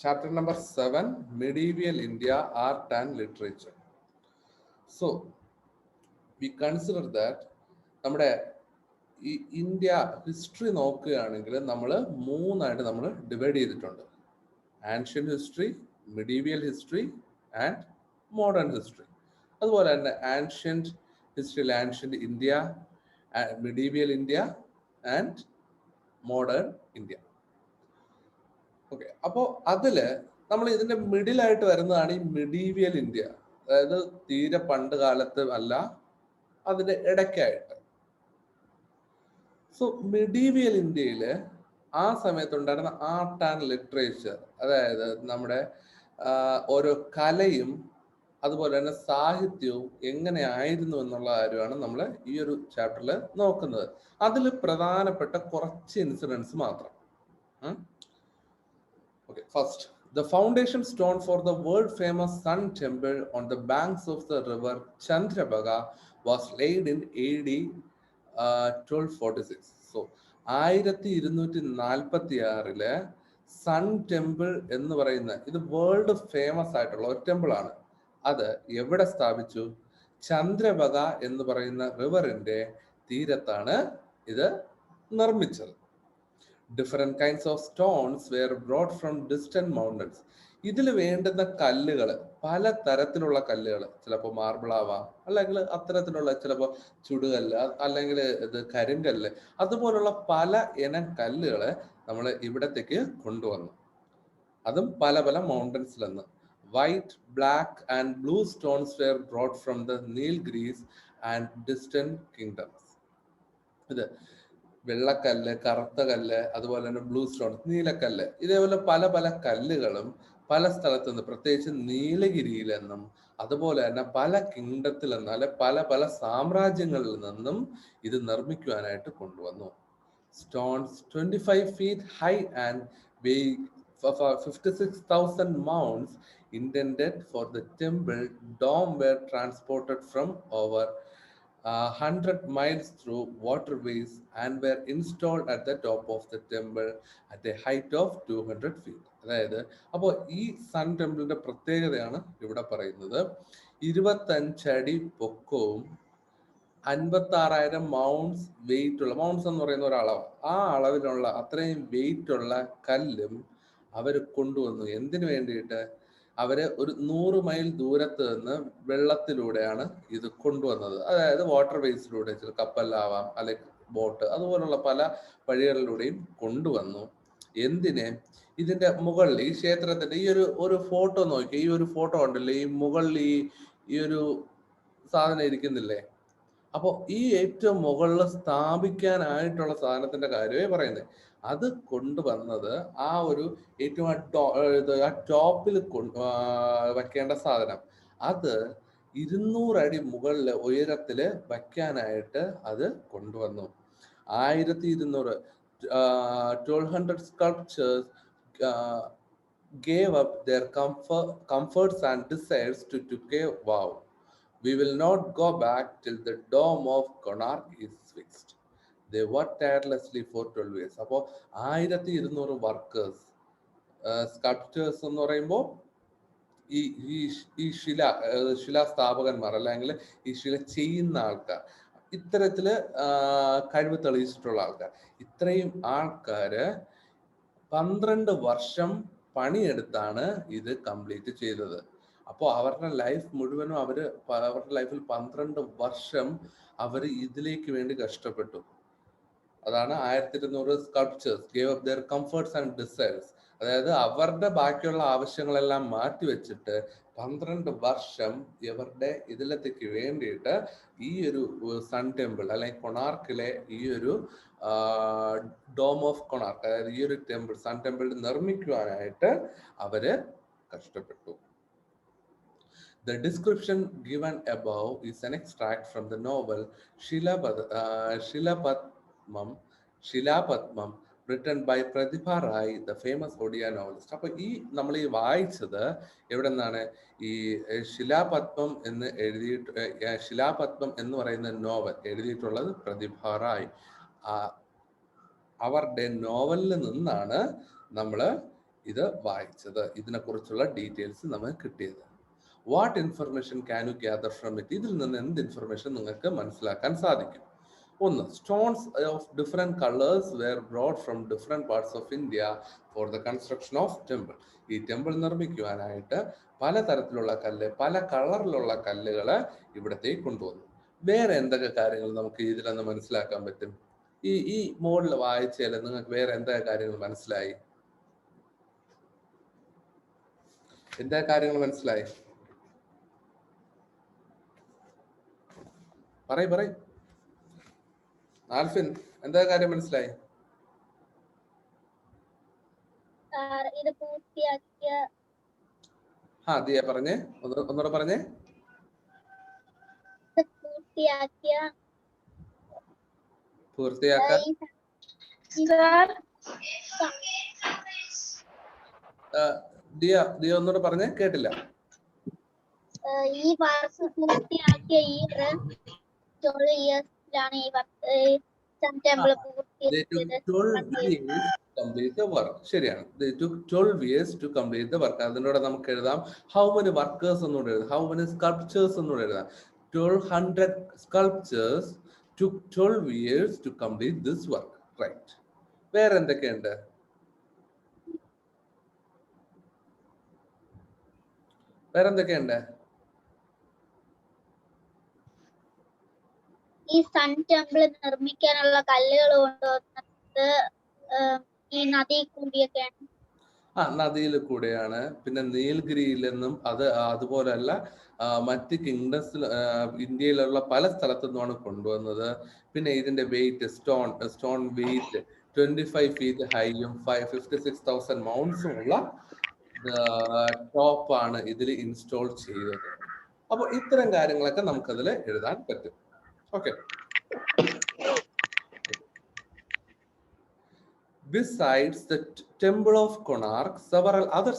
chapter number 7, Medieval India, Art and Literature. So, we consider that നമ്മുടെ ഈ India history നോക്കുകയാണെങ്കിൽ നമ്മൾ മൂന്നായിട്ട് നമ്മൾ ഡിവൈഡ് ചെയ്തിട്ടുണ്ട്. Ancient history, medieval history and modern history. അതുപോലെ തന്നെ ആൻഷ്യൻറ്റ് ഹിസ്റ്ററിയിൽ ancient India, medieval India and modern India. Okay, അപ്പോൾ അതില് നമ്മൾ ഇതിന്റെ മിഡിലായിട്ട് വരുന്നതാണ് ഈ മിഡീവിയൽ ഇന്ത്യ. അതായത് തീരെ പണ്ട് കാലത്ത് അല്ല, അതിന്റെ ഇടയ്ക്കായിട്ട്. സോ മിഡീവിയൽ ഇന്ത്യയിൽ ആ സമയത്തുണ്ടായിരുന്ന ആർട്ട് ആൻഡ് ലിറ്ററേച്ചർ, അതായത് നമ്മുടെ ഓരോ കലയും അതുപോലെ തന്നെ സാഹിത്യവും എങ്ങനെയായിരുന്നു എന്നുള്ള കാര്യമാണ് നമ്മൾ ഈ ഒരു ചാപ്റ്ററിൽ നോക്കുന്നത്. അതിൽ പ്രധാനപ്പെട്ട കുറച്ച് ഇൻസിഡൻസ് മാത്രം. Okay, first, the foundation stone for the world famous Sun temple on the banks of the river Chandrabhaga was laid in AD 1246. So, 1246 sun temple എന്ന് പറയുന്ന ഇത് വേൾഡ് ഫേമസ് ആയിട്ടുള്ള ഒരു ടെമ്പിൾ ആണ്. അത് എവിടെ സ്ഥാപിച്ചു? ചന്ദ്രഭഗ എന്ന് പറയുന്ന റിവറിന്റെ തീരത്താണ് ഇത് നിർമ്മിച്ചത്. Different kinds of stones were brought from distant mountains. ഇതിൽ വേണ്ടുന്ന കല്ലുകൾ, പല തരത്തിലുള്ള കല്ലുകൾ, ചിലപ്പോൾ മാർബിൾ ആവാം, അല്ലെങ്കിൽ അത്തരത്തിലുള്ള ചിലപ്പോൾ ചുടുകല്ല്, അല്ലെങ്കിൽ ഇത് കരിങ്കല്ല്, അതുപോലുള്ള പല ഇനം കല്ലുകൾ നമ്മൾ ഇവിടത്തേക്ക് കൊണ്ടുവന്നു. അതും പല പല മൗണ്ടൻസിൽ നിന്ന്. White, black and blue stones were brought from the Nilgiris and distant kingdoms. ഇത് വെള്ളക്കല്ല്, കറുത്ത കല്ല്, അതുപോലെ തന്നെ ബ്ലൂ സ്റ്റോൺ, നീലക്കല്ല്, ഇതേപോലെ പല പല കല്ലുകളും പല സ്ഥലത്തു നിന്ന്, പ്രത്യേകിച്ച് നീലഗിരിയിൽ നിന്നും അതുപോലെ തന്നെ പല കിങ്ഡത്തിൽ നിന്നും അല്ലെ പല പല സാമ്രാജ്യങ്ങളിൽ നിന്നും ഇത് നിർമ്മിക്കുവാനായിട്ട് കൊണ്ടുവന്നു. Stones 25 feet high and weighing 56,000 mounds intended for the temple dome were transported from over 100 miles through waterways and were installed at the top of the temple at a height of 200 feet. അതായത് അപ്പോൾ ഈ sun ടെമ്പിളിന്റെ പ്രത്യേകതയാണ് ഇവിടെ പറയുന്നത്. 25 അടി പൊക്കവും 56,000 mounts wait ഉള്ള, mounts എന്ന് പറയുന്ന ഒരു അളവ്, ആ അളവിലുള്ള അത്രയും വെയിറ്റ് ഉള്ള കല്ലും അവർ കൊണ്ടുവന്നു. എന്തിനു വേണ്ടിയിട്ട്? അവര് ഒരു 100 മൈൽ ദൂരത്ത് നിന്ന് വെള്ളത്തിലൂടെയാണ് ഇത് കൊണ്ടുവന്നത്. അതായത് വാട്ടർ വേസിലൂടെ, ചില കപ്പലിലാവാം അല്ലെങ്കിൽ ബോട്ട്, അതുപോലുള്ള പല വഴികളിലൂടെയും കൊണ്ടുവന്നു. എന്തിന്? ഇതിന്റെ മുകളിൽ ഈ ക്ഷേത്രത്തിന്റെ ഈ ഒരു ഫോട്ടോ നോക്കി, ഈ ഒരു ഫോട്ടോ ഉണ്ടല്ലോ, ഈ മുകളിൽ ഈ ഒരു സാധനം ഇരിക്കുന്നില്ലേ, അപ്പോൾ ഈ ഏറ്റവും മുകളിൽ സ്ഥാപിക്കാനായിട്ടുള്ള സാധനത്തിന്റെ കാര്യമേ പറയുന്നത്. അത് കൊണ്ടുവന്നത് ആ ഒരു ഏറ്റവും ആ ടോപ്പിൽ വെക്കേണ്ട സാധനം, അത് 200 അടി മുകളിൽ ഉയരത്തില് വയ്ക്കാനായിട്ട് അത് കൊണ്ടുവന്നു. 1200 1200 sculptures gave up their comforts and desires to a vow. We will not go back till the dome of Konark is fixed. They worked tirelessly for 12 years. അപ്പോൾ 1200 വർക്കേഴ്സ്, സ്കൾപ്റ്റേഴ്സ് എന്ന് പറയുമ്പോൾ ഈ ശിലാസ്ഥാപകന്മാർ, അല്ലെങ്കിൽ ഈ ശില ചെയ്യുന്ന ആൾക്കാർ, ഇത്തരത്തില് കഴിവ് തെളിയിച്ചിട്ടുള്ള ആൾക്കാർ, ഇത്രയും ആൾക്കാര് 12 വർഷം പണിയെടുത്താണ് ഇത് കംപ്ലീറ്റ് ചെയ്തത്. അപ്പോൾ അവരുടെ ലൈഫ് മുഴുവനും അവരുടെ ലൈഫിൽ 12 വർഷം അവർ ഇതിലേക്ക് വേണ്ടി കഷ്ടപ്പെട്ടു. അതാണ് 1200 sculptures gave up their comforts and desires. അതായത് അവരുടെ ബാക്കിയുള്ള ആവശ്യങ്ങളെല്ലാം മാറ്റി വെച്ചിട്ട് 12 വർഷം ഇവരുടെ ഇതിലത്തേക്ക് വേണ്ടിയിട്ട് ഈ ഒരു സൺ ടെമ്പിൾ അല്ലെങ്കിൽ കൊണാർക്കിലെ ഈ ഒരു ഡോം ഓഫ് കൊണാർക്ക്, അതായത് ഈ ഒരു ടെമ്പിൾ, സൺ ടെമ്പിൾ നിർമ്മിക്കുവാനായിട്ട് അവര് കഷ്ടപ്പെട്ടു. The description given above is an extract from the novel Shilapatmam, written by Pratibha Rai, the famous Odia novelist. അപ്പോൾ ഈ നമ്മൾ ഈ വായിച്ചത് എവിടെ നിന്നാണ്? ഈ ശിലാപത്മം എന്ന് പറയുന്ന നോവൽ എഴുതിയിട്ടുള്ളത് പ്രതിഭ റായ്. അവരുടെ നോവലിൽ നിന്നാണ് നമ്മൾ ഇത് വായിച്ചത്, ഇതിനെക്കുറിച്ചുള്ള ഡീറ്റെയിൽസ് നമുക്ക് കിട്ടിയത്. What information can you gather from it? ഇതിൽ നിന്ന് എന്ത് ഇൻഫർമേഷൻ നിങ്ങൾക്ക് മനസ്സിലാക്കാൻ സാധിക്കും? ഒന്ന്, stones of different colours were brought from different parts of India for the construction of temple. ഈ ടെമ്പിൾ നിർമ്മിക്കുവാനായിട്ട് പല തരത്തിലുള്ള കല്ല്, പല കളറിലുള്ള കല്ലുകള് ഇവിടത്തേക്ക് കൊണ്ടുവന്നു. വേറെ എന്തൊക്കെ കാര്യങ്ങൾ നമുക്ക് ഇതിൽ നിന്ന് മനസ്സിലാക്കാൻ പറ്റും? ഈ മോഡിൽ വായിച്ചാൽ നിങ്ങൾക്ക് വേറെ എന്തൊക്കെ കാര്യങ്ങൾ മനസ്സിലായി? എന്തൊക്കെ കാര്യങ്ങൾ മനസ്സിലായി? പറയും ആൽഫിൻ, എന്താ കാര്യം മനസ്സിലായി? ദിയ പറഞ്ഞേ, ഒന്നുകൂടെ പറഞ്ഞേ. പൂർത്തിയാക്കാൻ ദിയ ഒന്നുകൂടെ പറഞ്ഞേ, കേട്ടില്ല. ഈ വർഷം പൂർത്തിയാക്കിയ ഈ 12 ഇയേഴ്സിലാണ് ഈ ടെമ്പിൾ complete the work. ശരിയാണ്. They took 12 years to complete the work. അതിനോട് നമുക്ക് എഴുതാം how many workers എന്നൂടെ എഴുതാം, how many sculptures എന്നൂടെ എഴുതാം. 1200 sculptures took 12 years to complete this work. Right. വേറെ എന്തൊക്കെയുണ്ട്? ഈ സൺ ടെമ്പിൾ നിർമ്മിക്കാനുള്ള കല്ലുകൾ കൊണ്ടുവന്നത് ഈ നദിയിൽ കൂടിയൊക്കെയാണ്. നദിയിൽ കൂടെയാണ്. പിന്നെ നീൽഗിരിയിൽ നിന്നും അതുപോലല്ല മറ്റ് കിങ്ഡംസിൽ ഇന്ത്യയിലുള്ള പല സ്ഥലത്തു നിന്നുമാണ് കൊണ്ടുവന്നത്. പിന്നെ ഇതിന്റെ വെയിറ്റ്, സ്റ്റോൺ വെയിറ്റ് 25 ഫീറ്റ് ഹൈയും 56,000 മൗണ്ട്സും ഉള്ള ടോപ്പാണ് ഇതിൽ ഇൻസ്റ്റോൾ ചെയ്തത്. അപ്പോൾ ഇത്തരം കാര്യങ്ങളൊക്കെ നമുക്കതിൽ എഴുതാൻ പറ്റും. Okay. Besides the temple of Konark, several other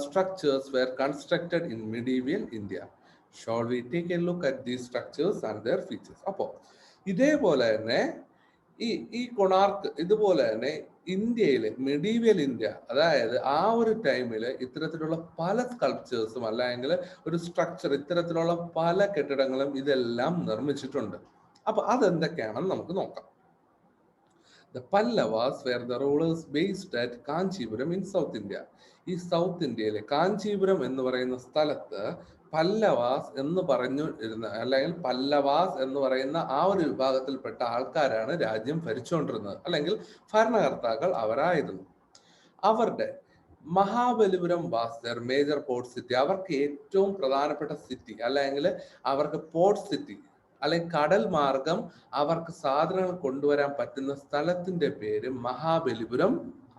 structures were constructed in medieval India. Shall we take a look at these structures and their features? അപ്പോൾ ഇതേപോലെ തന്നെ ഈ കൊണാർക്ക് ഇതുപോലെ തന്നെ ഇന്ത്യയിലെ മെഡീവിയൽ ഇന്ത്യ, അതായത് ആ ഒരു ടൈമിൽ ഇത്തരത്തിലുള്ള പല സ്കൾപ്ചേഴ്സും അല്ലെങ്കിൽ ഒരു സ്ട്രക്ചർ, ഇത്തരത്തിലുള്ള പല കെട്ടിടങ്ങളും ഇതെല്ലാം നിർമ്മിച്ചിട്ടുണ്ട്. അപ്പൊ അതെന്തൊക്കെയാണെന്ന് നമുക്ക് നോക്കാം. The Pallavas were the rulers based at Kanchipuram in South India. ഈ സൗത്ത് ഇന്ത്യയിലെ കാഞ്ചീപുരം എന്ന് പറയുന്ന സ്ഥലത്ത് പല്ലവാസ് എന്ന് അല്ലെങ്കിൽ പല്ലവാസ് എന്ന് പറയുന്ന ആ ഒരു വിഭാഗത്തിൽപ്പെട്ട ആൾക്കാരാണ് രാജ്യം ഭരിച്ചുകൊണ്ടിരുന്നത്, അല്ലെങ്കിൽ ഭരണകർത്താക്കൾ അവരായിരുന്നു. അവരുടെ Mahabalipuram was there major port city. അവർക്ക് ഏറ്റവും പ്രധാനപ്പെട്ട സിറ്റി, അല്ലെങ്കിൽ അവർക്ക് പോർട്ട് സിറ്റി അല്ലെങ്കിൽ കടൽ മാർഗം അവർക്ക് സാധനങ്ങൾ കൊണ്ടുവരാൻ പറ്റുന്ന സ്ഥലത്തിന്റെ പേര് മഹാബലിപുരം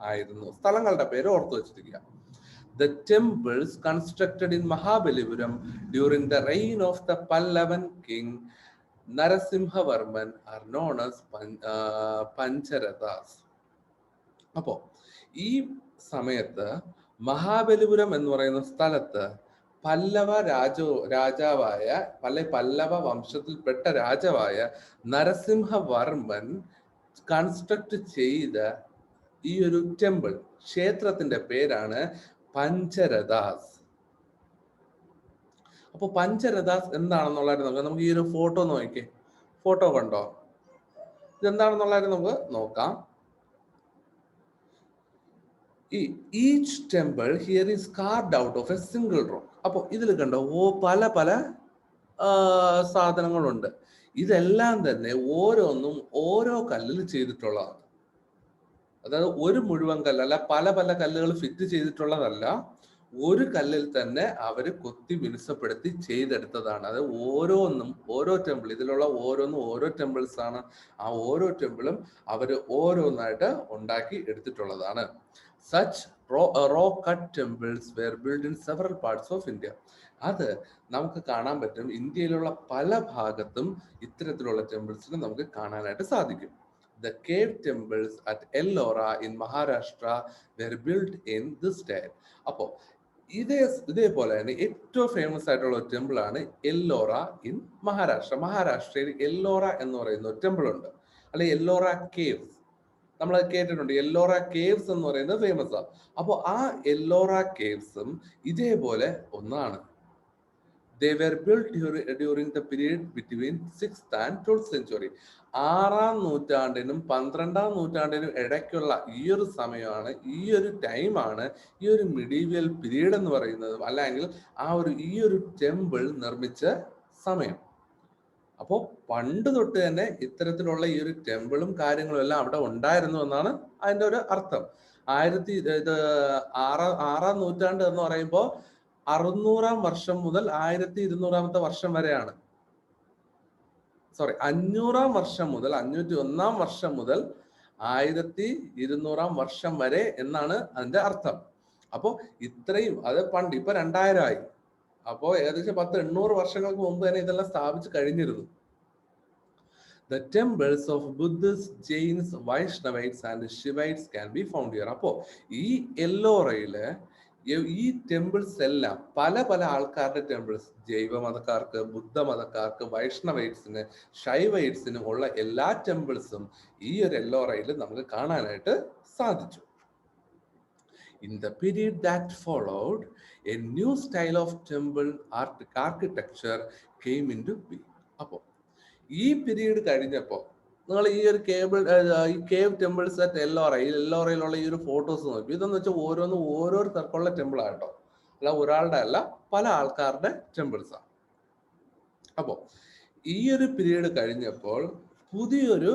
ആയിരുന്നു. സ്ഥലങ്ങളുടെ പേര് ഓർത്തു വെച്ചിരിക്കുക. The temples constructed in Mahabalipuram during the reign of the Pallavan king Narasimhavarman are known as Pancharathas. അപ്പോ ഈ സമയത്ത് മഹാബലിപുരം എന്ന് പറയുന്ന സ്ഥലത്ത് പല്ലവ രാജാവായ പല്ലവ വംശത്തിൽപ്പെട്ട രാജാവായ നരസിംഹവർമ്മൻ കൺസ്ട്രക്ട് ചെയ്ത ഈ ഒരു ടെമ്പിൾ, ക്ഷേത്രത്തിന്റെ പേരാണ് പഞ്ചരഥാസ്. അപ്പൊ പഞ്ചരഥാസ് എന്താണെന്നുള്ളത് നമുക്ക് ഈ ഒരു ഫോട്ടോ നോക്കിക്കേ. ഫോട്ടോ കണ്ടോ? ഇതെന്താണെന്നുള്ളത് നമുക്ക് നോക്കാം. Each temple here is carved out of A single rock. അപ്പൊ ഇതിൽ കണ്ടോ പല പല സാധനങ്ങളുണ്ട്. ഇതെല്ലാം തന്നെ ഓരോന്നും ഓരോ കല്ലിൽ ചെയ്തിട്ടുള്ളതാണ്. അതായത് ഒരു മുഴുവൻ കല്ലല്ല, പല പല കല്ലുകൾ ഫിറ്റ് ചെയ്തിട്ടുള്ളതല്ല, ഒരു കല്ലിൽ തന്നെ അവര് കൊത്തി മിനുസപ്പെടുത്തി ചെയ്തെടുത്തതാണ്. അത് ഓരോന്നും ഓരോ ടെമ്പിൾ, ഇതിലുള്ള ഓരോന്നും ഓരോ ടെമ്പിൾസ് ആണ്. ആ ഓരോ ടെമ്പിളും അവര് ഓരോന്നായിട്ട് ഉണ്ടാക്കി എടുത്തിട്ടുള്ളതാണ്. Such rock cut temples were built in several parts of India. അത് നമുക്ക് കാണാൻ പറ്റും. ഇന്ത്യയിലുള്ള പല ഭാഗത്തും ഇത്തരത്തിലുള്ള ടെമ്പിൾസിനെ നമുക്ക് കാണാനായിട്ട് സാധിക്കും. The cave temples at Ellora in Maharashtra were built in this style. അപ്പോൾ ഇതേപോലെ തന്നെ ഏറ്റവും ഫേമസ് ആയിട്ടുള്ള ഒരു ടെമ്പിൾ ആണ് എല്ലോറ ഇൻ മഹാരാഷ്ട്ര. മഹാരാഷ്ട്രയിൽ എല്ലോറ എന്ന് പറയുന്ന ഒരു ടെമ്പിൾ ഉണ്ട്, അല്ലെങ്കിൽ എല്ലോറ കേവ്സ്. നമ്മൾ കേട്ടിട്ടുണ്ട്. എല്ലോറ കേവ്സ് എന്ന് പറയുന്നത് ഫേമസ് ആണ്. അപ്പോൾ ആ എല്ലോറ കേവ്സും ഇതേപോലെ ഒന്നാണ്. They were built during the period between 6th and 12th century. 6-ാം നൂറ്റാണ്ടിനും 12-ാം നൂറ്റാണ്ടിനും ഇടയ്ക്കുള്ള ഈ ഒരു സമയമാണ്, ഈ ഒരു ടൈമാണ് ഈ ഒരു മിഡീവിയൽ പീരീഡ് എന്ന് പറയുന്നത്, അല്ലെങ്കിൽ ഈ ഒരു ടെമ്പിൾ നിർമ്മിച്ച സമയം. അപ്പോൾ പണ്ട് തൊട്ട് തന്നെ ഇത്തരത്തിലുള്ള ഈ ഒരു ടെമ്പിളും കാര്യങ്ങളും എല്ലാം അവിടെ ഉണ്ടായിരുന്നു എന്നാണ് അതിന്റെ ഒരു അർത്ഥം. 6-ാം നൂറ്റാണ്ട് എന്ന് പറയുമ്പോൾ 600-ാം വർഷം മുതൽ 1200-ാമത്തെ വർഷം വരെയാണ്. 500-ാം വർഷം മുതൽ 501-ാം വർഷം മുതൽ 1200-ാം വർഷം വരെ എന്നാണ് അതിന്റെ അർത്ഥം. അപ്പോ ഇത്രയും, അത് പണ്ട്, ഇപ്പൊ 2000 ആയി. അപ്പോ ഏകദേശം 800 വർഷങ്ങൾക്ക് മുമ്പ് തന്നെ ഇതെല്ലാം സ്ഥാപിച്ചു കഴിഞ്ഞിരുന്നു. The temples of Buddhists, Jains, Vaishnavites and Shivites can be found here. അപ്പോ ഈ എല്ലോറയില് ഈ ടെമ്പിൾസ് എല്ലാം പല പല ആൾക്കാരുടെ ടെമ്പിൾസ്, ജൈവ മതക്കാർക്ക്, ബുദ്ധ മതക്കാർക്ക്, വൈഷ്ണവൈറ്റ്സിന്, ഷൈവൈറ്റ്സിനും ഉള്ള എല്ലാ ടെമ്പിൾസും ഈ ഒരു എല്ലോറയിൽ നമുക്ക് കാണാനായിട്ട് സാധിച്ചു. In the period that followed, a new style of temple architecture came into being. അപ്പോൾ ഈ പീരീഡ് കഴിഞ്ഞപ്പോൾ നിങ്ങൾ ഈ ഒരു കേവ് ടെമ്പിൾസ് അറ്റ് എല്ലോറയിലുള്ള ഈ ഒരു ഫോട്ടോസ് നോക്കി. ഇതെന്ന് വെച്ചാൽ ഓരോരുത്തർക്കുള്ള ടെമ്പിൾ ആട്ടോ, അല്ല ഒരാളുടെ അല്ല, പല ആൾക്കാരുടെ ടെമ്പിൾസ് ആണ്. അപ്പോൾ ഈ ഒരു പീരീഡ് കഴിഞ്ഞപ്പോൾ പുതിയൊരു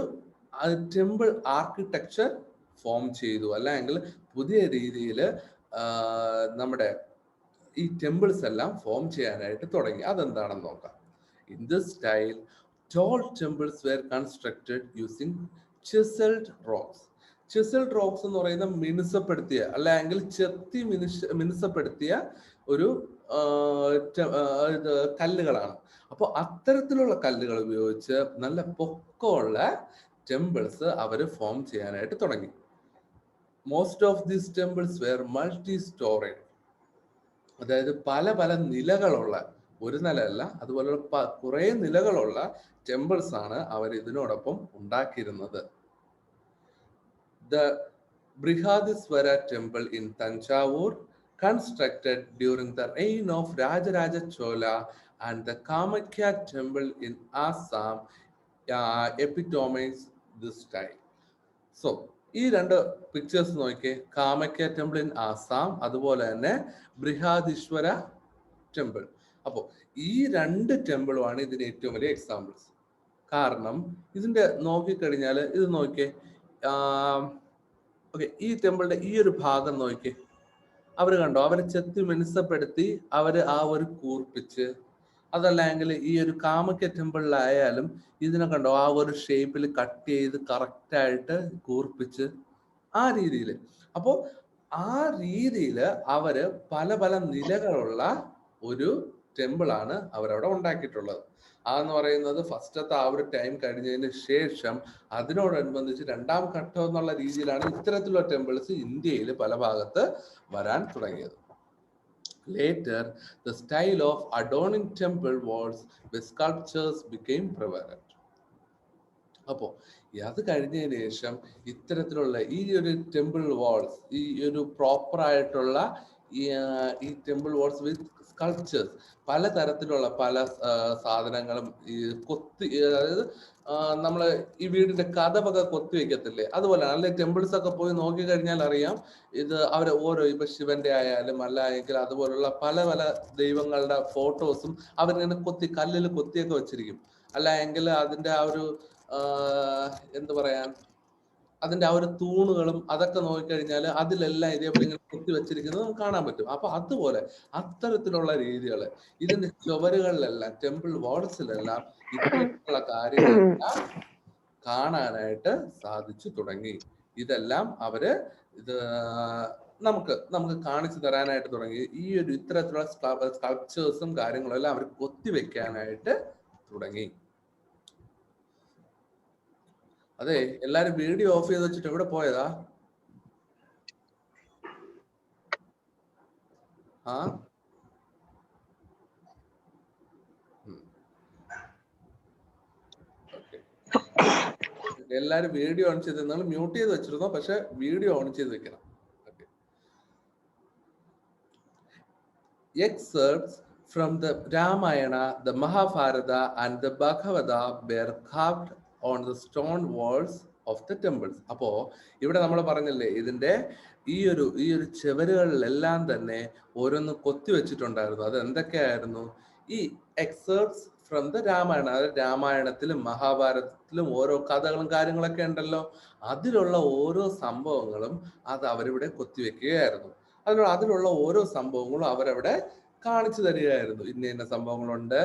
ടെമ്പിൾ ആർക്കിടെക്ചർ ഫോം ചെയ്തു, അല്ലെങ്കിൽ പുതിയ രീതിയിൽ നമ്മുടെ ഈ ടെമ്പിൾസ് എല്ലാം ഫോം ചെയ്യാനായിട്ട് തുടങ്ങി. അതെന്താണെന്ന് നോക്കാം. In this style tall temples were constructed using chiseled rocks. Chiseled rocks എന്ന് പറയുന്ന മിനുസപ്പെടുത്തിയ, അല്ലെങ്കിൽ ചെത്തി മിനുസപ്പെടുത്തിയ ഒരു കല്ലുകളാണ്. അപ്പോൾ അത്തരത്തിലുള്ള കല്ലുകൾ ഉപയോഗിച്ച് നല്ല പൊക്കമുള്ള ടെമ്പിൾസ് അവർ ഫോം ചെയ്യാനായിട്ട് തുടങ്ങി. Most of these temples were multi storey, അതായത് പല പല നിലകളുള്ള, ഒരു നിലയല്ല, അതുപോലെ കുറെ നിലകളുള്ള ടെമ്പിൾസ് ആണ് അവർ ഇതിനോടൊപ്പം ഉണ്ടാക്കിയിരുന്നത്. The Brihadiswara temple in Tanjavur, constructed during the reign of Rajaraja Chola, and the Kamakhya temple in Assam epitomize this style. So ഈ രണ്ട് പിക്ചേഴ്സ് നോക്കിയേ. കാമഖ്യ ടെമ്പിൾ ഇൻ ആസാം, അതുപോലെ തന്നെ ബൃഹദീശ്വര ടെമ്പിൾ. അപ്പോൾ ഈ രണ്ട് ടെമ്പിളുമാണ് ഇതിന് ഏറ്റവും വലിയ എക്സാമ്പിൾസ്. കാരണം ഇതിന്റെ നോക്കിക്കഴിഞ്ഞാൽ, ഇത് നോക്കിയേ, ഓക്കെ, ഈ ടെമ്പിളിന്റെ ഈ ഒരു ഭാഗം നോക്കിയേ, അവർ കണ്ടോ, അവരെ ചെത്തി മിനുസപ്പെടുത്തി അവര് ആ ഒരു കൂർപ്പിച്ച്, അതല്ലെങ്കിൽ ഈ ഒരു കാമഖ്യ ടെമ്പിളിലായാലും ഇതിനെ കണ്ടോ, ആ ഒരു ഷേപ്പിൽ കട്ട് ചെയ്ത് കറക്റ്റായിട്ട് കൂർപ്പിച്ച്, ആ രീതിയിൽ. അപ്പോൾ ആ രീതിയിൽ അവര് പല പല നിലകളുള്ള ഒരു ടെമ്പിൾ ആണ് അവരവിടെ ഉണ്ടാക്കിയിട്ടുള്ളത്. അതെന്ന് പറയുന്നത് ഫസ്റ്റത്തെ ആ ഒരു ടൈം കഴിഞ്ഞതിന് ശേഷം അതിനോടനുബന്ധിച്ച് രണ്ടാം ഘട്ടം എന്നുള്ള രീതിയിലാണ് ഇത്തരത്തിലുള്ള ടെമ്പിൾസ് ഇന്ത്യയിൽ പല ഭാഗത്ത് വരാൻ തുടങ്ങിയത്. Later, the style of adorning temple walls with sculptures became prevalent. അപ്പോൾ അത് കഴിഞ്ഞതിന് ശേഷം ഇത്തരത്തിലുള്ള ഈ ഒരു ടെമ്പിൾ വാൾസ്, ഈ ഒരു പ്രോപ്പർ ആയിട്ടുള്ള ഈ ടെമ്പിൾ വാൾസ് വിത്ത് സ്കൾപ്ചേഴ്സ്, പലതരത്തിലുള്ള പല സാധനങ്ങളും ഈ അതായത് നമ്മൾ ഈ വീടിന്റെ കഥവൊക്കെ കൊത്തി വെക്കത്തില്ലേ, അതുപോലെ അല്ലെ ടെമ്പിൾസ് ഒക്കെ പോയി നോക്കി കഴിഞ്ഞാൽ അറിയാം. ഇത് അവരെ ഓരോ, ഇപ്പൊ ശിവന്റെ ആയാലും അല്ലെങ്കിൽ അതുപോലുള്ള പല പല ദൈവങ്ങളുടെ ഫോട്ടോസും അവരിങ്ങനെ കല്ലിൽ കൊത്തിയൊക്കെ വെച്ചിരിക്കും. അല്ല എങ്കിൽ അതിന്റെ ആ ഒരു എന്ത് പറയാൻ, അതിന്റെ ആ ഒരു തൂണുകളും അതൊക്കെ നോക്കിക്കഴിഞ്ഞാൽ അതിലെല്ലാം ഇതേപോലെ ഇങ്ങനെ കൊത്തി വെച്ചിരിക്കുന്നത് നമുക്ക് കാണാൻ പറ്റും. അപ്പൊ അതുപോലെ അത്തരത്തിലുള്ള രീതികൾ ഇതിന്റെ ചുവരുകളിലെല്ലാം, ടെമ്പിൾ വാൾസിലെല്ലാം ഇത്തരത്തിലുള്ള കാര്യങ്ങളെല്ലാം കാണാനായിട്ട് സാധിച്ചു തുടങ്ങി. ഇതെല്ലാം അവര് നമുക്ക് കാണിച്ചു തരാനായിട്ട് തുടങ്ങി. ഈ ഒരു ഇത്തരത്തിലുള്ള സ്കൾപ്ചേഴ്സും കാര്യങ്ങളും എല്ലാം അവർ കൊത്തിവെക്കാനായിട്ട് തുടങ്ങി. അതെ, എല്ലാരും വീഡിയോ ഓഫ് ചെയ്ത് വെച്ചിട്ട് എവിടെ പോയതാ? എല്ലാരും വീഡിയോ ഓൺ ചെയ്ത് നിങ്ങൾ മ്യൂട്ട് ചെയ്ത് വെച്ചിരുന്നോ, പക്ഷെ വീഡിയോ ഓൺ ചെയ്ത് വെക്കണം. Excerpts from the Ramayana, the Mahabharata and the Bhagavata were carved on the stone walls of the temples. അപ്പോ ഇവിടെ നമ്മൾ പറഞ്ഞില്ലേ, ഇതിന്റെ ഈ ഒരു ചുവരുകളിലെല്ലാം തന്നെ ഓരോന്ന് കൊത്തി വെച്ചിട്ടുണ്ടായിരുന്നു. അത് എന്തൊക്കെയായിരുന്നു? ഈ എക്സേർട്സ് ഫ്രം ദ രാമായണ, അതായത് രാമായണത്തിലും മഹാഭാരതത്തിലും ഓരോ കഥകളും കാര്യങ്ങളൊക്കെ ഉണ്ടല്ലോ, അതിലുള്ള ഓരോ സംഭവങ്ങളും അത് അവരിവിടെ കൊത്തിവെക്കുകയായിരുന്നു. അതിലുള്ള ഓരോ സംഭവങ്ങളും അവരവിടെ കാണിച്ചു തരികയായിരുന്നു. ഇന്ന സംഭവങ്ങളുണ്ട്,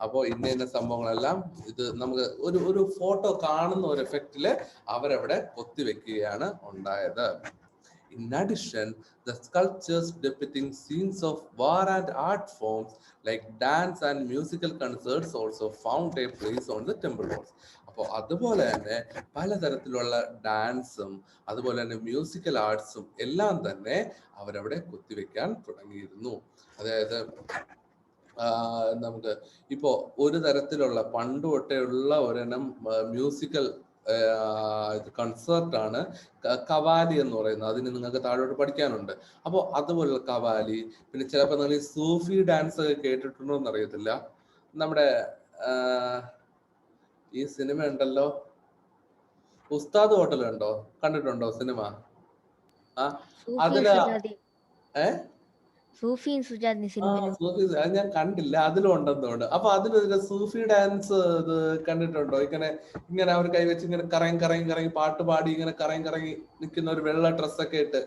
അപ്പോൾ ഇന്ന സംഭവങ്ങളെല്ലാം ഇത് നമുക്ക് ഒരു ഫോട്ടോ കാണുന്ന ഒരു എഫക്റ്റില് അവരവിടെ കൊത്തിവെക്കുകയാണ് ഉണ്ടായത്. In addition, the sculptures depicting scenes of war and art forms like dance and musical concerts also found a place on the temple walls. അപ്പോൾ അതുപോലെ തന്നെ പലതരത്തിലുള്ള ഡാൻസും അതുപോലെ തന്നെ മ്യൂസിക്കൽ ആർട്സും എല്ലാം തന്നെ അവരവിടെ കുത്തിവെക്കാൻ തുടങ്ങിയിരുന്നു. അതായത് നമുക്ക് ഇപ്പോ ഒരു തരത്തിലുള്ള പണ്ട് തൊട്ടേ ഉള്ള ഒരെണ്ണം മ്യൂസിക്കൽ കൺസേർട്ടാണ് കവാലി എന്ന് പറയുന്നത്. അതിന് നിങ്ങൾക്ക് താഴോട്ട് പഠിക്കാനുണ്ട്. അപ്പോൾ അതുപോലുള്ള കവാലി, പിന്നെ ചിലപ്പോൾ നിങ്ങൾ ഈ സൂഫി ഡാൻസ് ഒക്കെ കേട്ടിട്ടുണ്ടോ എന്ന് അറിയത്തില്ല. നമ്മുടെ ഈ സിനിമ ഉണ്ടല്ലോ, ഉസ്താദ് ഹോട്ടൽ ഉണ്ടോ, കണ്ടിട്ടുണ്ടോ സിനിമ? അതില് സൂഫി അത് ഞാൻ കണ്ടില്ല, അതിലും ഉണ്ടെന്നുണ്ട്. അപ്പൊ അതിലൊരു സൂഫി ഡാൻസ് ഇത് കണ്ടിട്ടുണ്ടോ? ഇങ്ങനെ അവർ കൈവച്ച് ഇങ്ങനെ കറങ്ങി പാട്ട് പാടി ഇങ്ങനെ കറങ്ങി നിൽക്കുന്ന ഒരു വെള്ള ഡ്രസ്സൊക്കെ ഇട്ട്.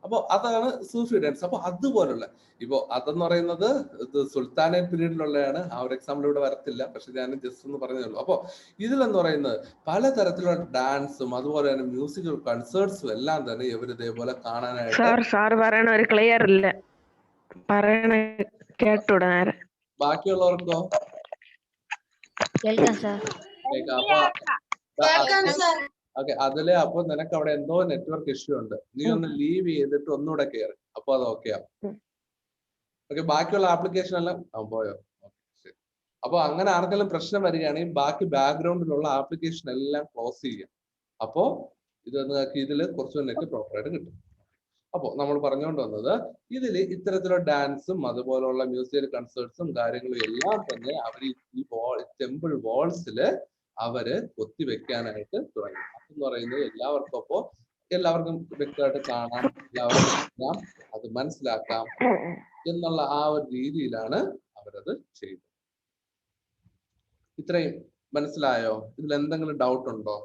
അപ്പൊ അതാണ് സൂഫി ഡാൻസ്. അപ്പൊ അതുപോലുള്ള ഇപ്പോ അതെന്ന് പറയുന്നത് ഇത് സുൽത്താനേറ്റ് പീരീഡിലുള്ളതാണ്. ആ ഒരു എക്സാമ്പിൾ ഇവിടെ വരത്തില്ല, പക്ഷെ ഞാൻ ജസ്റ്റ് ഒന്ന് പറഞ്ഞേ ഉള്ളൂ. അപ്പൊ ഇതിലെന്ന് പറയുന്നത് പലതരത്തിലുള്ള ഡാൻസും അതുപോലെ തന്നെ മ്യൂസിക്കൽ കൺസേർട്സും എല്ലാം തന്നെ ഇവർ ഇതേപോലെ കാണാനായിട്ട്. ബാക്കിയുള്ളവർക്കോ? ഓക്കെ, അതില് അപ്പൊ നിനക്ക് അവിടെ എന്തോ നെറ്റ്വർക്ക് ഇഷ്യൂ ഉണ്ട്. നീ ഒന്ന് ലീവ് ചെയ്തിട്ട് ഒന്നുകൂടെ കയറി, അപ്പൊ അത് ഓക്കെ ആവും. ഓക്കെ, ബാക്കിയുള്ള ആപ്ലിക്കേഷൻ എല്ലാം പോയോ? ശരി. അപ്പൊ അങ്ങനെ ആർക്കെങ്കിലും പ്രശ്നം വരികയാണെങ്കിൽ ബാക്കി ബാക്ക്ഗ്രൗണ്ടിലുള്ള ആപ്ലിക്കേഷൻ എല്ലാം ക്ലോസ് ചെയ്യുക. അപ്പോ ഇത് നിങ്ങൾക്ക് ഇതില് കുറച്ച് നെറ്റ് പ്രോപ്പറായിട്ട് കിട്ടും. അപ്പോൾ നമ്മൾ പറഞ്ഞുകൊണ്ട് വന്നത് ഇതിൽ ഇത്തരത്തിലുള്ള ഡാൻസും അതുപോലുള്ള മ്യൂസിക്കൽ കൺസേർട്സും കാര്യങ്ങളും എല്ലാം തന്നെ അവർ ഈ ടെമ്പിൾ വാൾസില് അവര് കൊത്തിവെക്കാനായിട്ട് തുടങ്ങി. എന്ന് പറയുന്നത് എല്ലാവർക്കും വ്യക്തമായിട്ട് കാണാം, എല്ലാവർക്കും അത് മനസ്സിലാക്കാം എന്നുള്ള ആ ഒരു രീതിയിലാണ് അവരത് ചെയ്തത്. ഇത്രയും മനസ്സിലായോ? ഇതിൽ എന്തെങ്കിലും ഡൗട്ട് ഉണ്ടോ?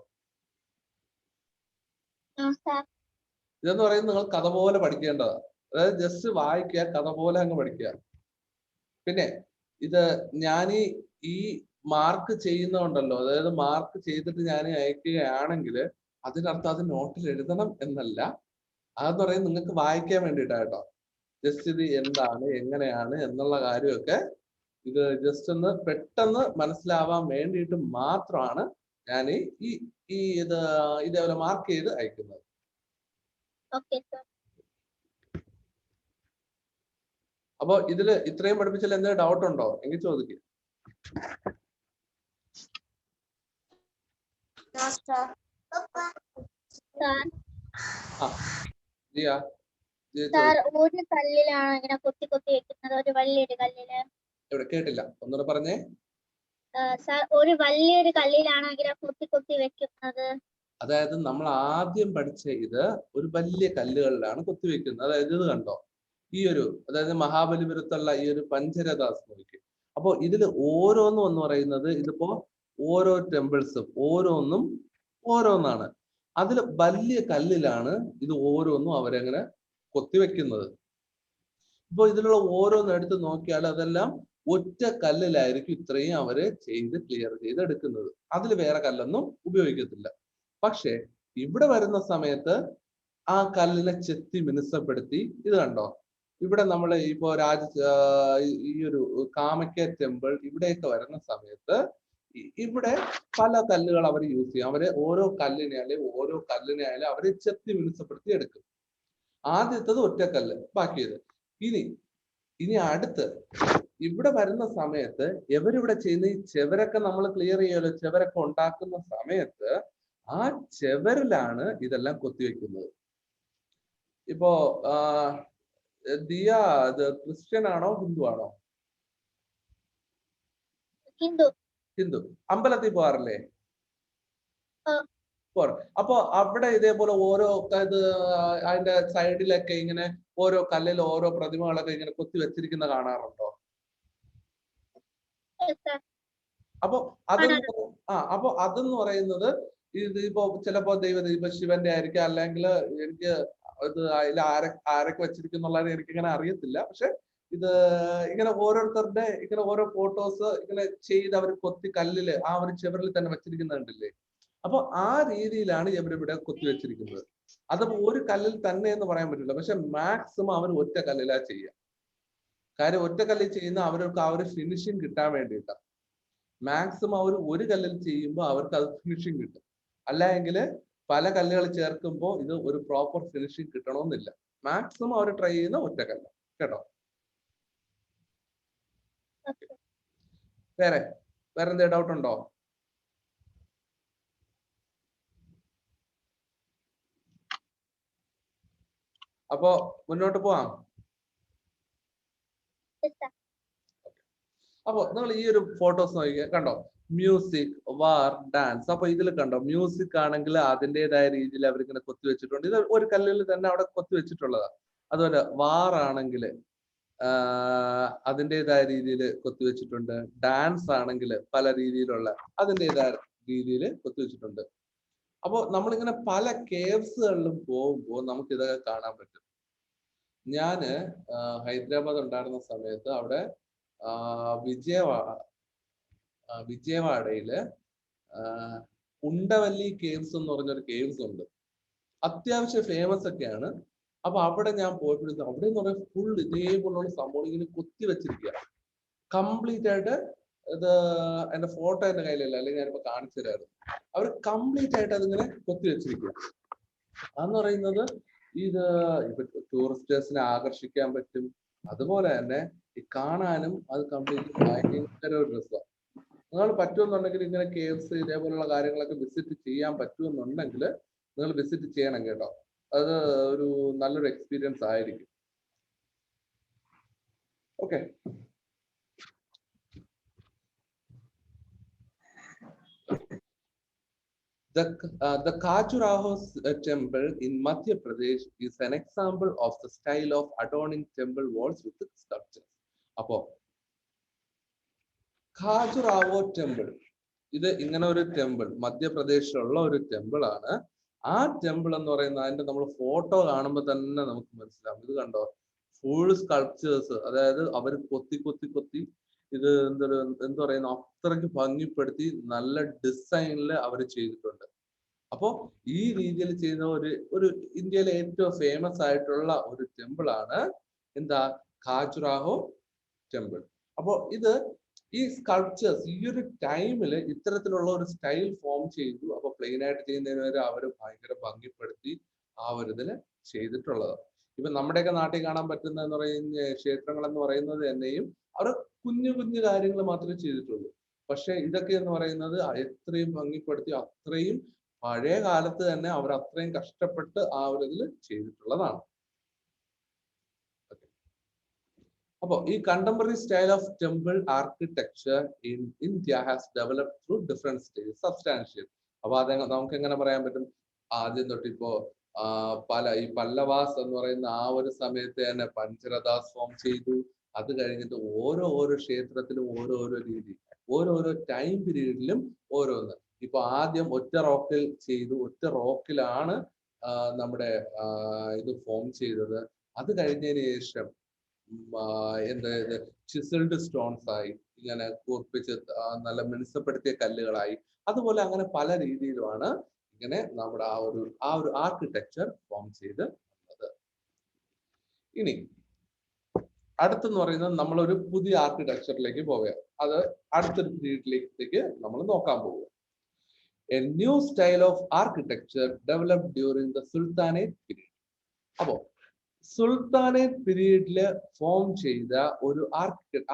ഇതെന്ന് പറയുന്നത് നിങ്ങൾ കഥ പോലെ പഠിക്കേണ്ടതാണ്. അതായത് ജസ്റ്റ് വായിക്കുക, കഥ പോലെ അങ്ങ് പഠിക്കുക. പിന്നെ ഇത് ഞാൻ ഈ മാർക്ക് ചെയ്യുന്നതുണ്ടല്ലോ, അതായത് മാർക്ക് ചെയ്തിട്ട് ഞാൻ അയക്കുകയാണെങ്കിൽ അതിനർത്ഥം അത് നോട്ടിൽ എഴുതണം എന്നല്ല. അതെന്ന് പറയുന്നത് നിങ്ങൾക്ക് വായിക്കാൻ വേണ്ടിയിട്ടാട്ടോ. ജസ്റ്റ് ഇത് എന്താണ്, എങ്ങനെയാണ് എന്നുള്ള കാര്യമൊക്കെ ഇത് ജസ്റ്റ് ഒന്ന് പെട്ടെന്ന് മനസ്സിലാവാൻ വേണ്ടിയിട്ട് മാത്രമാണ് ഞാൻ ഇതേപോലെ മാർക്ക് ചെയ്ത് അയക്കുന്നത്. അപ്പൊ ഇതില് ഇത്രയും പഠിപ്പിച്ചാൽ എന്തെങ്കിലും ഡൗട്ട് ഉണ്ടോ എങ്കിൽ ചോദിക്കുക. ഒരു കല്ലിലാണ് ഇങ്ങനെ കൊത്തി വെക്കുന്നത്, ഒരു വലിയൊരു കല്ലില്. ഇവിടെ കേട്ടില്ല, ഒന്നുകൂടെ പറഞ്ഞേ. ഒരു വലിയൊരു കല്ലിലാണ് ഇങ്ങനെ കൊത്തി വെക്കുന്നത്. അതായത് നമ്മൾ ആദ്യം പഠിച്ച ഇത് ഒരു വലിയ കല്ലുകളിലാണ് കൊത്തിവെക്കുന്നത്. അതായത് ഇത് കണ്ടോ, അതായത് മഹാബലിപുരത്തുള്ള ഈ ഒരു പഞ്ചരഥാസ് നോക്കി. അപ്പോ ഇതിൽ ഓരോന്നും എന്ന് പറയുന്നത് ഇതിപ്പോ ഓരോ ടെമ്പിൾസും ഓരോന്നാണ്. അതിൽ വലിയ കല്ലിലാണ് ഇത് ഓരോന്നും അവരെങ്ങനെ കൊത്തിവെക്കുന്നത്. ഇപ്പൊ ഇതിലുള്ള ഓരോന്നും എടുത്ത് നോക്കിയാൽ അതെല്ലാം ഒറ്റ കല്ലിലായിരിക്കും ഇത്രയും അവര് ക്ലിയർ ചെയ്ത് എടുക്കുന്നത്. അതിൽ വേറെ കല്ലൊന്നും ഉപയോഗിക്കത്തില്ല. പക്ഷെ ഇവിടെ വരുന്ന സമയത്ത് ആ കല്ലിനെ ചെത്തി മിനുസപ്പെടുത്തി, ഇത് കണ്ടോ, ഇവിടെ നമ്മൾ ഇപ്പോ ഈ ഒരു കാമയ്ക്ക ടെമ്പിൾ ഇവിടെയൊക്കെ വരുന്ന സമയത്ത് ഇവിടെ പല കല്ലുകൾ അവർ യൂസ് ചെയ്യും. ഓരോ കല്ലിനെ അവര് ചെത്തി മിനുസപ്പെടുത്തി എടുക്കും. ആദ്യത്തത് ഒറ്റക്കല്ല്, ബാക്കിയത്. ഇനി അടുത്ത് ഇവിടെ വരുന്ന സമയത്ത് ഇവരിവിടെ ചെയ്യുന്ന ഈ ചെവരൊക്കെ നമ്മൾ ക്ലിയർ ചെയ്യുമല്ലോ, ചെവരൊക്കെ ഉണ്ടാക്കുന്ന സമയത്ത് ആ ചെവരിലാണ് ഇതെല്ലാം കൊത്തിവെക്കുന്നത്. ഇപ്പോ ദിയ ഇത് ക്രിസ്ത്യൻ ആണോ ഹിന്ദു ആണോ? ഹിന്ദു. ഹിന്ദു. അമ്പലത്തിൽ പോകാറില്ലേ? ആ. പോറ്. അപ്പൊ അവിടെ ഇതേപോലെ ഓരോ ഇത് അതിന്റെ സൈഡിലൊക്കെ ഇങ്ങനെ ഓരോ കല്ലിൽ ഓരോ പ്രതിമകളൊക്കെ ഇങ്ങനെ കൊത്തി വെച്ചിരിക്കുന്ന കാണാറുണ്ടോ? Yes, sir. അപ്പൊ അപ്പൊ അതെന്ന് പറയുന്നത് ഇത് ഇപ്പൊ ചിലപ്പോ ഇപ്പൊ ശിവന്റെ ആയിരിക്കും, അല്ലെങ്കിൽ എനിക്ക് ഇത് അതിൽ ആരൊക്കെ വെച്ചിരിക്കുന്നുള്ളത് എനിക്ക് ഇങ്ങനെ അറിയത്തില്ല. പക്ഷെ ഇത് ഇങ്ങനെ ഓരോരുത്തരുടെ ഇങ്ങനെ ഓരോ ഫോട്ടോസ് ഇങ്ങനെ ചെയ്ത് അവർ കൊത്തി കല്ലില് ആ ഒരു ചെവറിൽ തന്നെ വെച്ചിരിക്കുന്നുണ്ടല്ലേ. അപ്പൊ ആ രീതിയിലാണ് ഇവരിവിടെ കൊത്തി വെച്ചിരിക്കുന്നത്. അതപ്പോ ഒരു കല്ലിൽ തന്നെ എന്ന് പറയാൻ പറ്റില്ല, പക്ഷെ മാക്സിമം അവർ ഒറ്റ കല്ലിലാ ചെയ്യുക. കാര്യം ഒറ്റ കല്ലിൽ ചെയ്യുന്ന അവർക്ക് ആ ഒരു ഫിനിഷിങ് കിട്ടാൻ വേണ്ടിയിട്ടാണ്. മാക്സിമം അവർ ഒരു കല്ലിൽ ചെയ്യുമ്പോൾ അവർക്ക് അത് ഫിനിഷിങ് കിട്ടും. അല്ലെങ്കിൽ പല കല്ലുകൾ ചേർക്കുമ്പോൾ ഇത് ഒരു പ്രോപ്പർ ഫിനിഷിങ് കിട്ടണമെന്നില്ല. മാക്സിമം അവർ ട്രൈ ചെയ്യുന്ന ഒറ്റ കല്ല്. കേട്ടോ? വേറെ എന്തെങ്കിലും ഡൗട്ട് ഉണ്ടോ? അപ്പോ മുന്നോട്ട് പോവാം. അപ്പൊ നിങ്ങൾ ഈ ഒരു ഫോട്ടോസ് നോക്കിയാൽ കണ്ടോ, മ്യൂസിക്, വാർ, ഡാൻസ്. അപ്പൊ ഇതിൽ കണ്ടോ, മ്യൂസിക് ആണെങ്കിൽ അതിൻ്റെതായ രീതിയിൽ അവരിങ്ങനെ കൊത്തി വെച്ചിട്ടുണ്ട്. ഇത് ഒരു കല്ലിൽ തന്നെ അവിടെ കൊത്തി വെച്ചിട്ടുള്ളതാണ്. അതുപോലെ വാർ ആണെങ്കിൽ അതിൻ്റെതായ രീതിയിൽ കൊത്തി വെച്ചിട്ടുണ്ട്. ഡാൻസ് ആണെങ്കിൽ പല രീതിയിലുള്ള അതിൻ്റെതായ രീതിയിൽ കൊത്തി വെച്ചിട്ടുണ്ട്. അപ്പോൾ നമ്മളിങ്ങനെ പല കേവ്സുകളിലും പോകുമ്പോൾ നമുക്ക് ഇതൊക്കെ കാണാൻ പറ്റും. ഞാന് ഹൈദരാബാദ് ഉണ്ടായിരുന്ന സമയത്ത് അവിടെ വിജയവാഡയില് ഉണ്ടവല്ലി കേവ്സ് എന്ന് പറഞ്ഞൊരു കേവ്സ് ഉണ്ട്. അത്യാവശ്യം ഫേമസ് ഒക്കെയാണ്. അപ്പൊ അവിടെ ഞാൻ പോയപ്പോഴത്തേക്കും അവിടെ എന്ന് പറയുന്നത് ഫുൾ ഇതേപോലുള്ള സംഭവം ഇങ്ങനെ കൊത്തി വെച്ചിരിക്കുക കംപ്ലീറ്റ് ആയിട്ട്. ഇത് എന്റെ ഫോട്ടോ എന്റെ കയ്യിലല്ല, അല്ലെങ്കിൽ ഞാനിപ്പോ കാണിച്ചു തരായിരുന്നു. അവർ കംപ്ലീറ്റ് ആയിട്ട് അതിങ്ങനെ കൊത്തി വെച്ചിരിക്കുക. അതെന്ന് പറയുന്നത് ഇത് ഇപ്പൊ ടൂറിസ്റ്റേഴ്സിനെ ആകർഷിക്കാൻ പറ്റും. അതുപോലെ തന്നെ ഈ കാണാനും അത് കംപ്ലീറ്റ് ഭയങ്കര ഒരു രസമാണ്. നിങ്ങൾ പറ്റുമെന്നുണ്ടെങ്കിൽ ഇങ്ങനെ കേവ്സ് ഇതേപോലുള്ള കാര്യങ്ങളൊക്കെ വിസിറ്റ് ചെയ്യാൻ പറ്റുമെന്നുണ്ടെങ്കിൽ നിങ്ങൾ വിസിറ്റ് ചെയ്യണം കേട്ടോ. അത് ഒരു നല്ലൊരു എക്സ്പീരിയൻസ് ആയിരിക്കും. Okay. The Khajuraho temple in Madhya Pradesh is an example of the style of adorning temple walls with sculptures. അപ്പോ ഖാജുറാവോ ടെമ്പിൾ, ഇത് ഇങ്ങനെ ഒരു ടെമ്പിൾ മധ്യപ്രദേശിലുള്ള ഒരു ടെമ്പിൾ ആണ്. ആ ടെമ്പിൾ എന്ന് പറയുന്നത് അതിന്റെ നമ്മൾ ഫോട്ടോ കാണുമ്പോൾ തന്നെ നമുക്ക് മനസ്സിലാവും. ഇത് കണ്ടോ, ഫുൾ സ്കൾപ്ചേഴ്സ്, അതായത് അവർ കൊത്തി ഇത് എന്താ പറയുന്ന അത്രയ്ക്ക് ഭംഗിപ്പെടുത്തി നല്ല ഡിസൈനിൽ അവർ ചെയ്തിട്ടുണ്ട്. അപ്പോ ഈ രീതിയിൽ ചെയ്യുന്ന ഒരു ഇന്ത്യയിലെ ഏറ്റവും ഫേമസ് ആയിട്ടുള്ള ഒരു ടെമ്പിൾ ആണ് എന്താ, ഖാജുറാഹോ ടെമ്പിൾ. അപ്പോ ഇത് ഈ സ്കൾപ്ചേഴ്സ് ഈ ഒരു ടൈമിൽ ഇത്തരത്തിലുള്ള ഒരു സ്റ്റൈൽ ഫോം ചെയ്തു. അപ്പൊ പ്ലെയിൻ ആയിട്ട് ചെയ്യുന്നതിന് വരെ അവർ ഭയങ്കര ഭംഗിപ്പെടുത്തി ആ ഒരു ഇതിൽ ചെയ്തിട്ടുള്ളത്. ഇപ്പൊ നമ്മുടെയൊക്കെ നാട്ടിൽ കാണാൻ പറ്റുന്ന എന്ന് പറയുന്ന ക്ഷേത്രങ്ങൾ എന്ന് പറയുന്നത് തന്നെയും അവർ കുഞ്ഞു കാര്യങ്ങൾ മാത്രമേ ചെയ്തിട്ടുള്ളൂ. പക്ഷെ ഇതൊക്കെ എന്ന് പറയുന്നത് എത്രയും ഭംഗിപ്പെടുത്തി അത്രയും പഴയ കാലത്ത് തന്നെ അവർ അത്രയും കഷ്ടപ്പെട്ട് ആ ഒരു ഇതിൽ ചെയ്തിട്ടുള്ളതാണ്. അപ്പൊ ഈ contemporary style of temple architecture in India has developed through different stages substantial. അപ്പൊ അത് നമുക്ക് എങ്ങനെ പറയാൻ പറ്റും, ആദ്യം തൊട്ട് ഇപ്പോ ഈ പല്ലവാസ് എന്ന് പറയുന്ന ആ ഒരു സമയത്ത് തന്നെ പഞ്ചരഥാസ് ഫോം ചെയ്തു. അത് കഴിഞ്ഞിട്ട് ഓരോ ക്ഷേത്രത്തിലും ഓരോരോ രീതി, ഓരോരോ ടൈം പീരീഡിലും ഓരോന്ന്. ഇപ്പൊ ആദ്യം ഒറ്റ റോക്കിൽ ചെയ്തു, ഒറ്റ റോക്കിലാണ് നമ്മുടെ ഇത് ഫോം ചെയ്തത്. അത് കഴിഞ്ഞതിന് ശേഷം ചിസൽഡ് സ്റ്റോൺസ് ആയി, ഇങ്ങനെ കൂർപ്പിച്ച് നല്ല മിനുസപ്പെടുത്തിയ കല്ലുകളായി. അതുപോലെ അങ്ങനെ പല രീതിയിലുമാണ് ഇങ്ങനെ നമ്മുടെ ആ ഒരു ആർക്കിടെക്ചർ ഫോം ചെയ്ത് വന്നത്. ഇനി അടുത്തെന്ന് പറയുന്നത് നമ്മളൊരു പുതിയ ആർക്കിടെക്ചറിലേക്ക് പോവുക. അത് അടുത്തൊരു പീരീഡിലേക്ക് നമ്മൾ നോക്കാൻ പോവുക. A new style of architecture developed during the Sultanate period. അപ്പോ സുൽത്താനേറ്റ് പീരീഡില് ഫോം ചെയ്ത ഒരു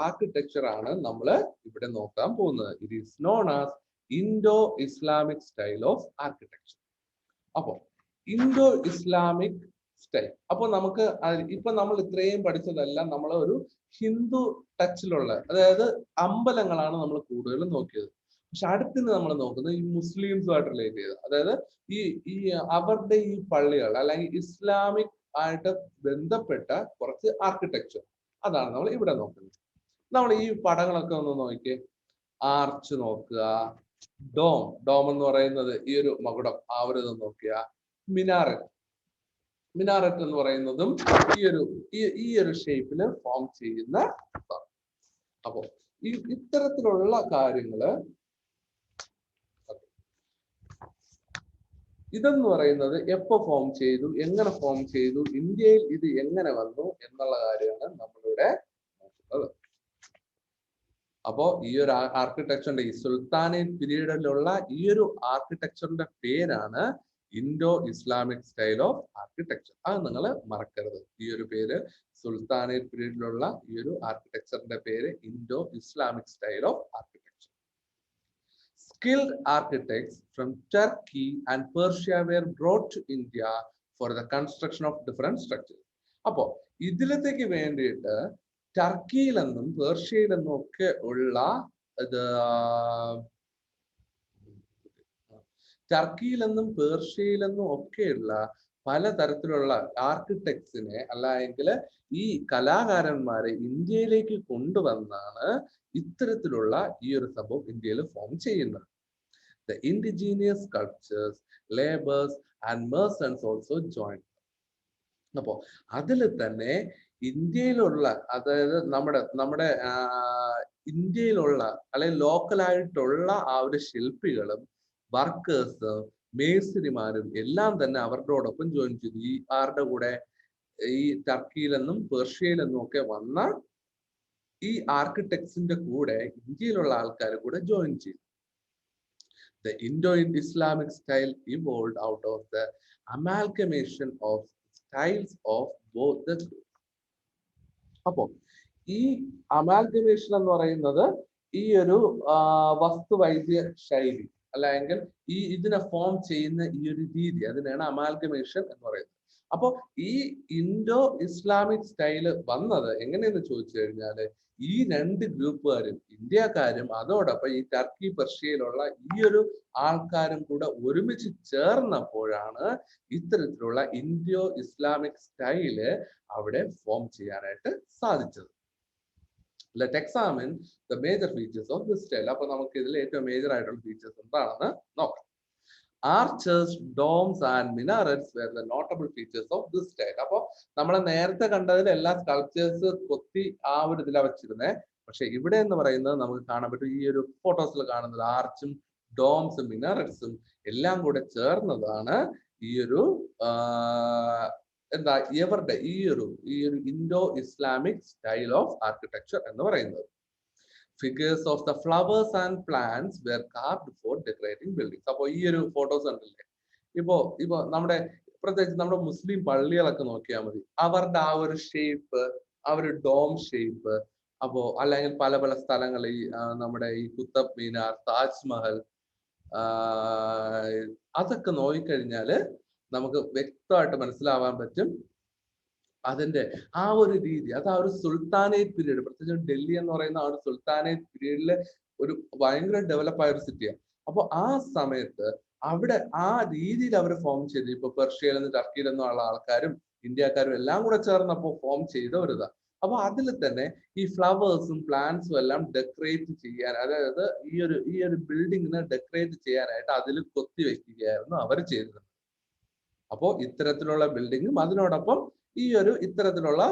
ആർക്കിടെക്ചർ ആണ് നമ്മൾ ഇവിടെ നോക്കാൻ പോകുന്നത്. It is known as Indo Islamic style of architecture. അപ്പോ ഇൻഡോ ഇസ്ലാമിക് സ്റ്റൈൽ, അപ്പൊ നമുക്ക് ഇപ്പൊ നമ്മൾ ഇത്രയും പഠിച്ചതെല്ലാം നമ്മൾ ഒരു ഹിന്ദു ടച്ചിലുള്ള, അതായത് അമ്പലങ്ങളാണ് നമ്മൾ കൂടുതലും നോക്കിയത്. പക്ഷെ അടുത്തിന് നമ്മൾ നോക്കുന്നത് ഈ മുസ്ലിംസുമായിട്ട് റിലേറ്റ് ചെയ്ത്, അതായത് ഈ ഈ അവരുടെ ഈ പള്ളികൾ അല്ലെങ്കിൽ ഇസ്ലാമിക് ആയിട്ട് ബന്ധപ്പെട്ട കുറച്ച് ആർക്കിടെക്ചർ, അതാണ് നമ്മൾ ഇവിടെ നോക്കുന്നത്. നമ്മൾ ഈ പടങ്ങളൊക്കെ ഒന്ന് നോക്കിയേ. ആർച്ച് നോക്കുക, ഡോം എന്ന് പറയുന്നത് ഈ ഒരു മകുടം, ആ ഒരു ഇത് നോക്കുക. മിനാററ്റ് എന്ന് പറയുന്നതും ഈ ഒരു ഷേപ്പില് ഫോം ചെയ്യുന്ന. അപ്പോ ഇത്തരത്തിലുള്ള കാര്യങ്ങള്, ഇതെന്ന് പറയുന്നത് എപ്പോ ഫോം ചെയ്തു, എങ്ങനെ ഫോം ചെയ്തു, ഇന്ത്യയിൽ ഇത് എങ്ങനെ വന്നു എന്നുള്ള കാര്യമാണ് നമ്മളിവിടെ നോക്കുന്നത്. അപ്പോ ഈ ഒരു ആർക്കിടെക്ചറിന്റെ, ഈ സുൽത്താനേറ്റ് പീരീഡിലുള്ള ഈ ഒരു ആർക്കിടെക്ചറിന്റെ പേരാണ് Indo Islamic style of architecture. അത് നിങ്ങൾ മറക്കരുത്. ഈ ഒരു പേര്, സുൽത്താനേറ്റ് പീരീഡിലുള്ള ഈ ഒരു ആർക്കിടെക്ചറിന്റെ പേര് Indo Islamic style of architecture. Skilled architects from Turkey and Persia were brought to India for the construction of different structures. അപ്പോ ഇതിലത്തേക്ക് വേണ്ടിയിട്ട് ടർക്കിയിൽ നിന്നും പേർഷ്യയിൽ നിന്നും ഒക്കെ ഉള്ള ടർക്കിയിൽ നിന്നും പേർഷ്യയിൽ നിന്നും ഒക്കെയുള്ള പലതരത്തിലുള്ള ആർക്കിടെക്ട്സിനെ അല്ലെങ്കിൽ ഈ കലാകാരന്മാരെ ഇന്ത്യയിലേക്ക് കൊണ്ടുവന്നാണ് ഇത്തരത്തിലുള്ള ഈ ഒരു സംഭവം ഇന്ത്യയിൽ ഫോം ചെയ്യുന്നത്. The indigenous sculptors, laborers and merchants also joined. അപ്പോ അതിൽ തന്നെ ഇന്ത്യയിലുള്ള, അതായത് നമ്മുടെ ഇന്ത്യയിലുള്ള അല്ലെങ്കിൽ ലോക്കലായിട്ടുള്ള ആ ഒരു ശില്പികളും വർക്കേഴ്സും മേസ്തിരിമാരും എല്ലാം തന്നെ അവരോടൊപ്പം ജോയിൻ ചെയ്തു. ഈ ആരുടെ കൂടെ? ഈ ടർക്കിയിൽ നിന്നും പേർഷ്യയിൽ നിന്നും ഒക്കെ വന്ന ഈ ആർക്കിടെക്ട്സിന്റെ കൂടെ ഇന്ത്യയിലുള്ള ആൾക്കാർ കൂടെ ജോയിൻ ചെയ്തു. The Indo-Islamic style evolved out of the amalgamation of styles of both the groups. അപ്പോ ഈ അമാൽഗമേഷൻ എന്ന് പറയുന്നത് ഈ ഒരു വസ്തുവൈദ്യ ശൈലി അല്ലെങ്കിൽ ഇതിനെ ഫോം ചെയ്യുന്ന ഈ ഒരു രീതി, അതിനാണ് അമാൽഗമേഷൻ എന്ന് പറയുന്നത്. അപ്പോ ഈ ഇൻഡോ ഇസ്ലാമിക് സ്റ്റൈല് വന്നത് എങ്ങനെയെന്ന് ചോദിച്ചു കഴിഞ്ഞാല് ഈ രണ്ട് ഗ്രൂപ്പുകാരും, ഇന്ത്യക്കാരും അതോടൊപ്പം ഈ ടർക്കി പെർഷ്യയിലുള്ള ഈ ഒരു ആൾക്കാരും കൂടെ ഒരുമിച്ച് ചേർന്നപ്പോഴാണ് ഇത്തരത്തിലുള്ള ഇൻഡോ ഇസ്ലാമിക് സ്റ്റൈല് അവിടെ ഫോം ചെയ്യാനായിട്ട് സാധിച്ചത്. Let's examine the major features of this style. അപ്പൊ നമുക്ക് ഇതിൽ ഏറ്റവും മേജർ ആയിട്ടുള്ള ഫീച്ചേഴ്സ് എന്താണെന്ന് നോക്കാം. Arches, domes and minarets were the notable features of this style. അപ്പൊ നമ്മൾ നേരത്തെ കണ്ടതിൽ എല്ലാ സ്കൾപ്ചേഴ്സ് കൊത്തി ആ ഒരു ഇതിലാണ് വെച്ചിരുന്നത്. പക്ഷെ ഇവിടെ എന്ന് പറയുന്നത് നമുക്ക് കാണാൻ പറ്റും, ഈ ഒരു ഫോട്ടോസിൽ കാണുന്നത് ആർച്ചും ഡോംസും മിനാററ്റ്സും എല്ലാം കൂടെ ചേർന്നതാണ് ഈ ഒരു എന്താ ഇവരുടെ ഈ ഒരു Indo Islamic style of architecture എന്ന് പറയുന്നത്. Figures of the flowers and plants were carved for decorating buildings. അപ്പൊ ഈ ഒരു ഫോട്ടോസ് കണ്ടില്ലേ, ഇപ്പോ നമ്മുടെ പ്രത്യേകിച്ച് നമ്മുടെ മുസ്ലിം പള്ളികളൊക്കെ നോക്കിയാൽ മതി, അവരുടെ ആ ഒരു ഷേപ്പ്, ആ ഒരു ഡോം ഷേപ്പ്, അപ്പോ അല്ലെങ്കിൽ പല പല സ്ഥലങ്ങളിൽ നമ്മുടെ ഈ കുത്തബ് മീനാർ, താജ്മഹൽ, അതൊക്കെ നോക്കിക്കഴിഞ്ഞാല് നമുക്ക് വ്യക്തമായിട്ട് മനസ്സിലാവാൻ പറ്റും അതിന്റെ ആ ഒരു രീതി. അത് ആ ഒരു സുൽത്താനേറ്റ് പീരീഡ്, പ്രത്യേകിച്ച് ഡൽഹി എന്ന് പറയുന്ന ആ ഒരു സുൽത്താനേറ്റ് പീരീഡില് ഒരു ഭയങ്കര ഡെവലപ്പ് ആയ ഒരു സിറ്റിയാണ്. അപ്പൊ ആ സമയത്ത് അവിടെ ആ രീതിയിൽ അവർ ഫോം ചെയ്തു. ഇപ്പൊ പെർഷ്യയിൽ നിന്ന് ടർക്കിയിൽ നിന്നും ഉള്ള ആൾക്കാരും ഇന്ത്യക്കാരും എല്ലാം കൂടെ ചേർന്നപ്പോൾ ഫോം ചെയ്ത ഒരു ഇതാ. അപ്പൊ അതിൽ തന്നെ ഈ ഫ്ലവേഴ്സും പ്ലാന്റ്സും എല്ലാം ഡെക്കറേറ്റ് ചെയ്യാൻ, അതായത് ഈ ഒരു ബിൽഡിങ്ങിനെ ഡെക്കറേറ്റ് ചെയ്യാനായിട്ട് അതിൽ കൊത്തി വെക്കുകയായിരുന്നു അവർ ചെയ്തത്. അപ്പോ ഇത്തരത്തിലുള്ള ബിൽഡിങ്ങും അതിനോടൊപ്പം ഇത്തരത്തിലുള്ള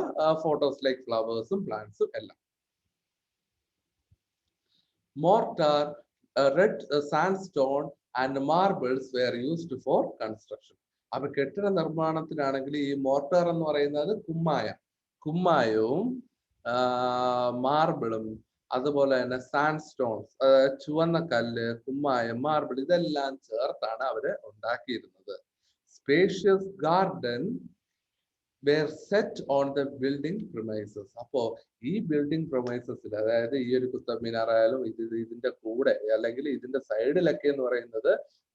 ഫോട്ടോസ് ലൈക്ക് ഫ്ലവേഴ്സും പ്ലാന്റ്സും എല്ലാം. Mortar, red sandstone and marbles wear used for construction. അപ്പൊ കെട്ടിട നിർമ്മാണത്തിനാണെങ്കിൽ ഈ മോർട്ടാർ എന്ന് പറയുന്നത് കുമ്മായവും മാർബിളും അതുപോലെ തന്നെ സാൻഡ്സ്റ്റോൺസ്, ചുവന്ന കല്ല്, കുമ്മായം, മാർബിൾ ഇതെല്ലാം ചേർത്താണ് അവര് ഉണ്ടാക്കിയിരുന്നത്. Spacious garden were set on the building premises. അപ്പോ ഈ ബിൽഡിംഗ് പ്രൊമൈസസിൽ, അതായത് ഈ ഒരു കുത്തബ് മിനാർ ആയാലും ഇതിന്റെ കൂടെ അല്ലെങ്കിൽ ഇതിന്റെ സൈഡിലൊക്കെ എന്ന് പറയുന്നത്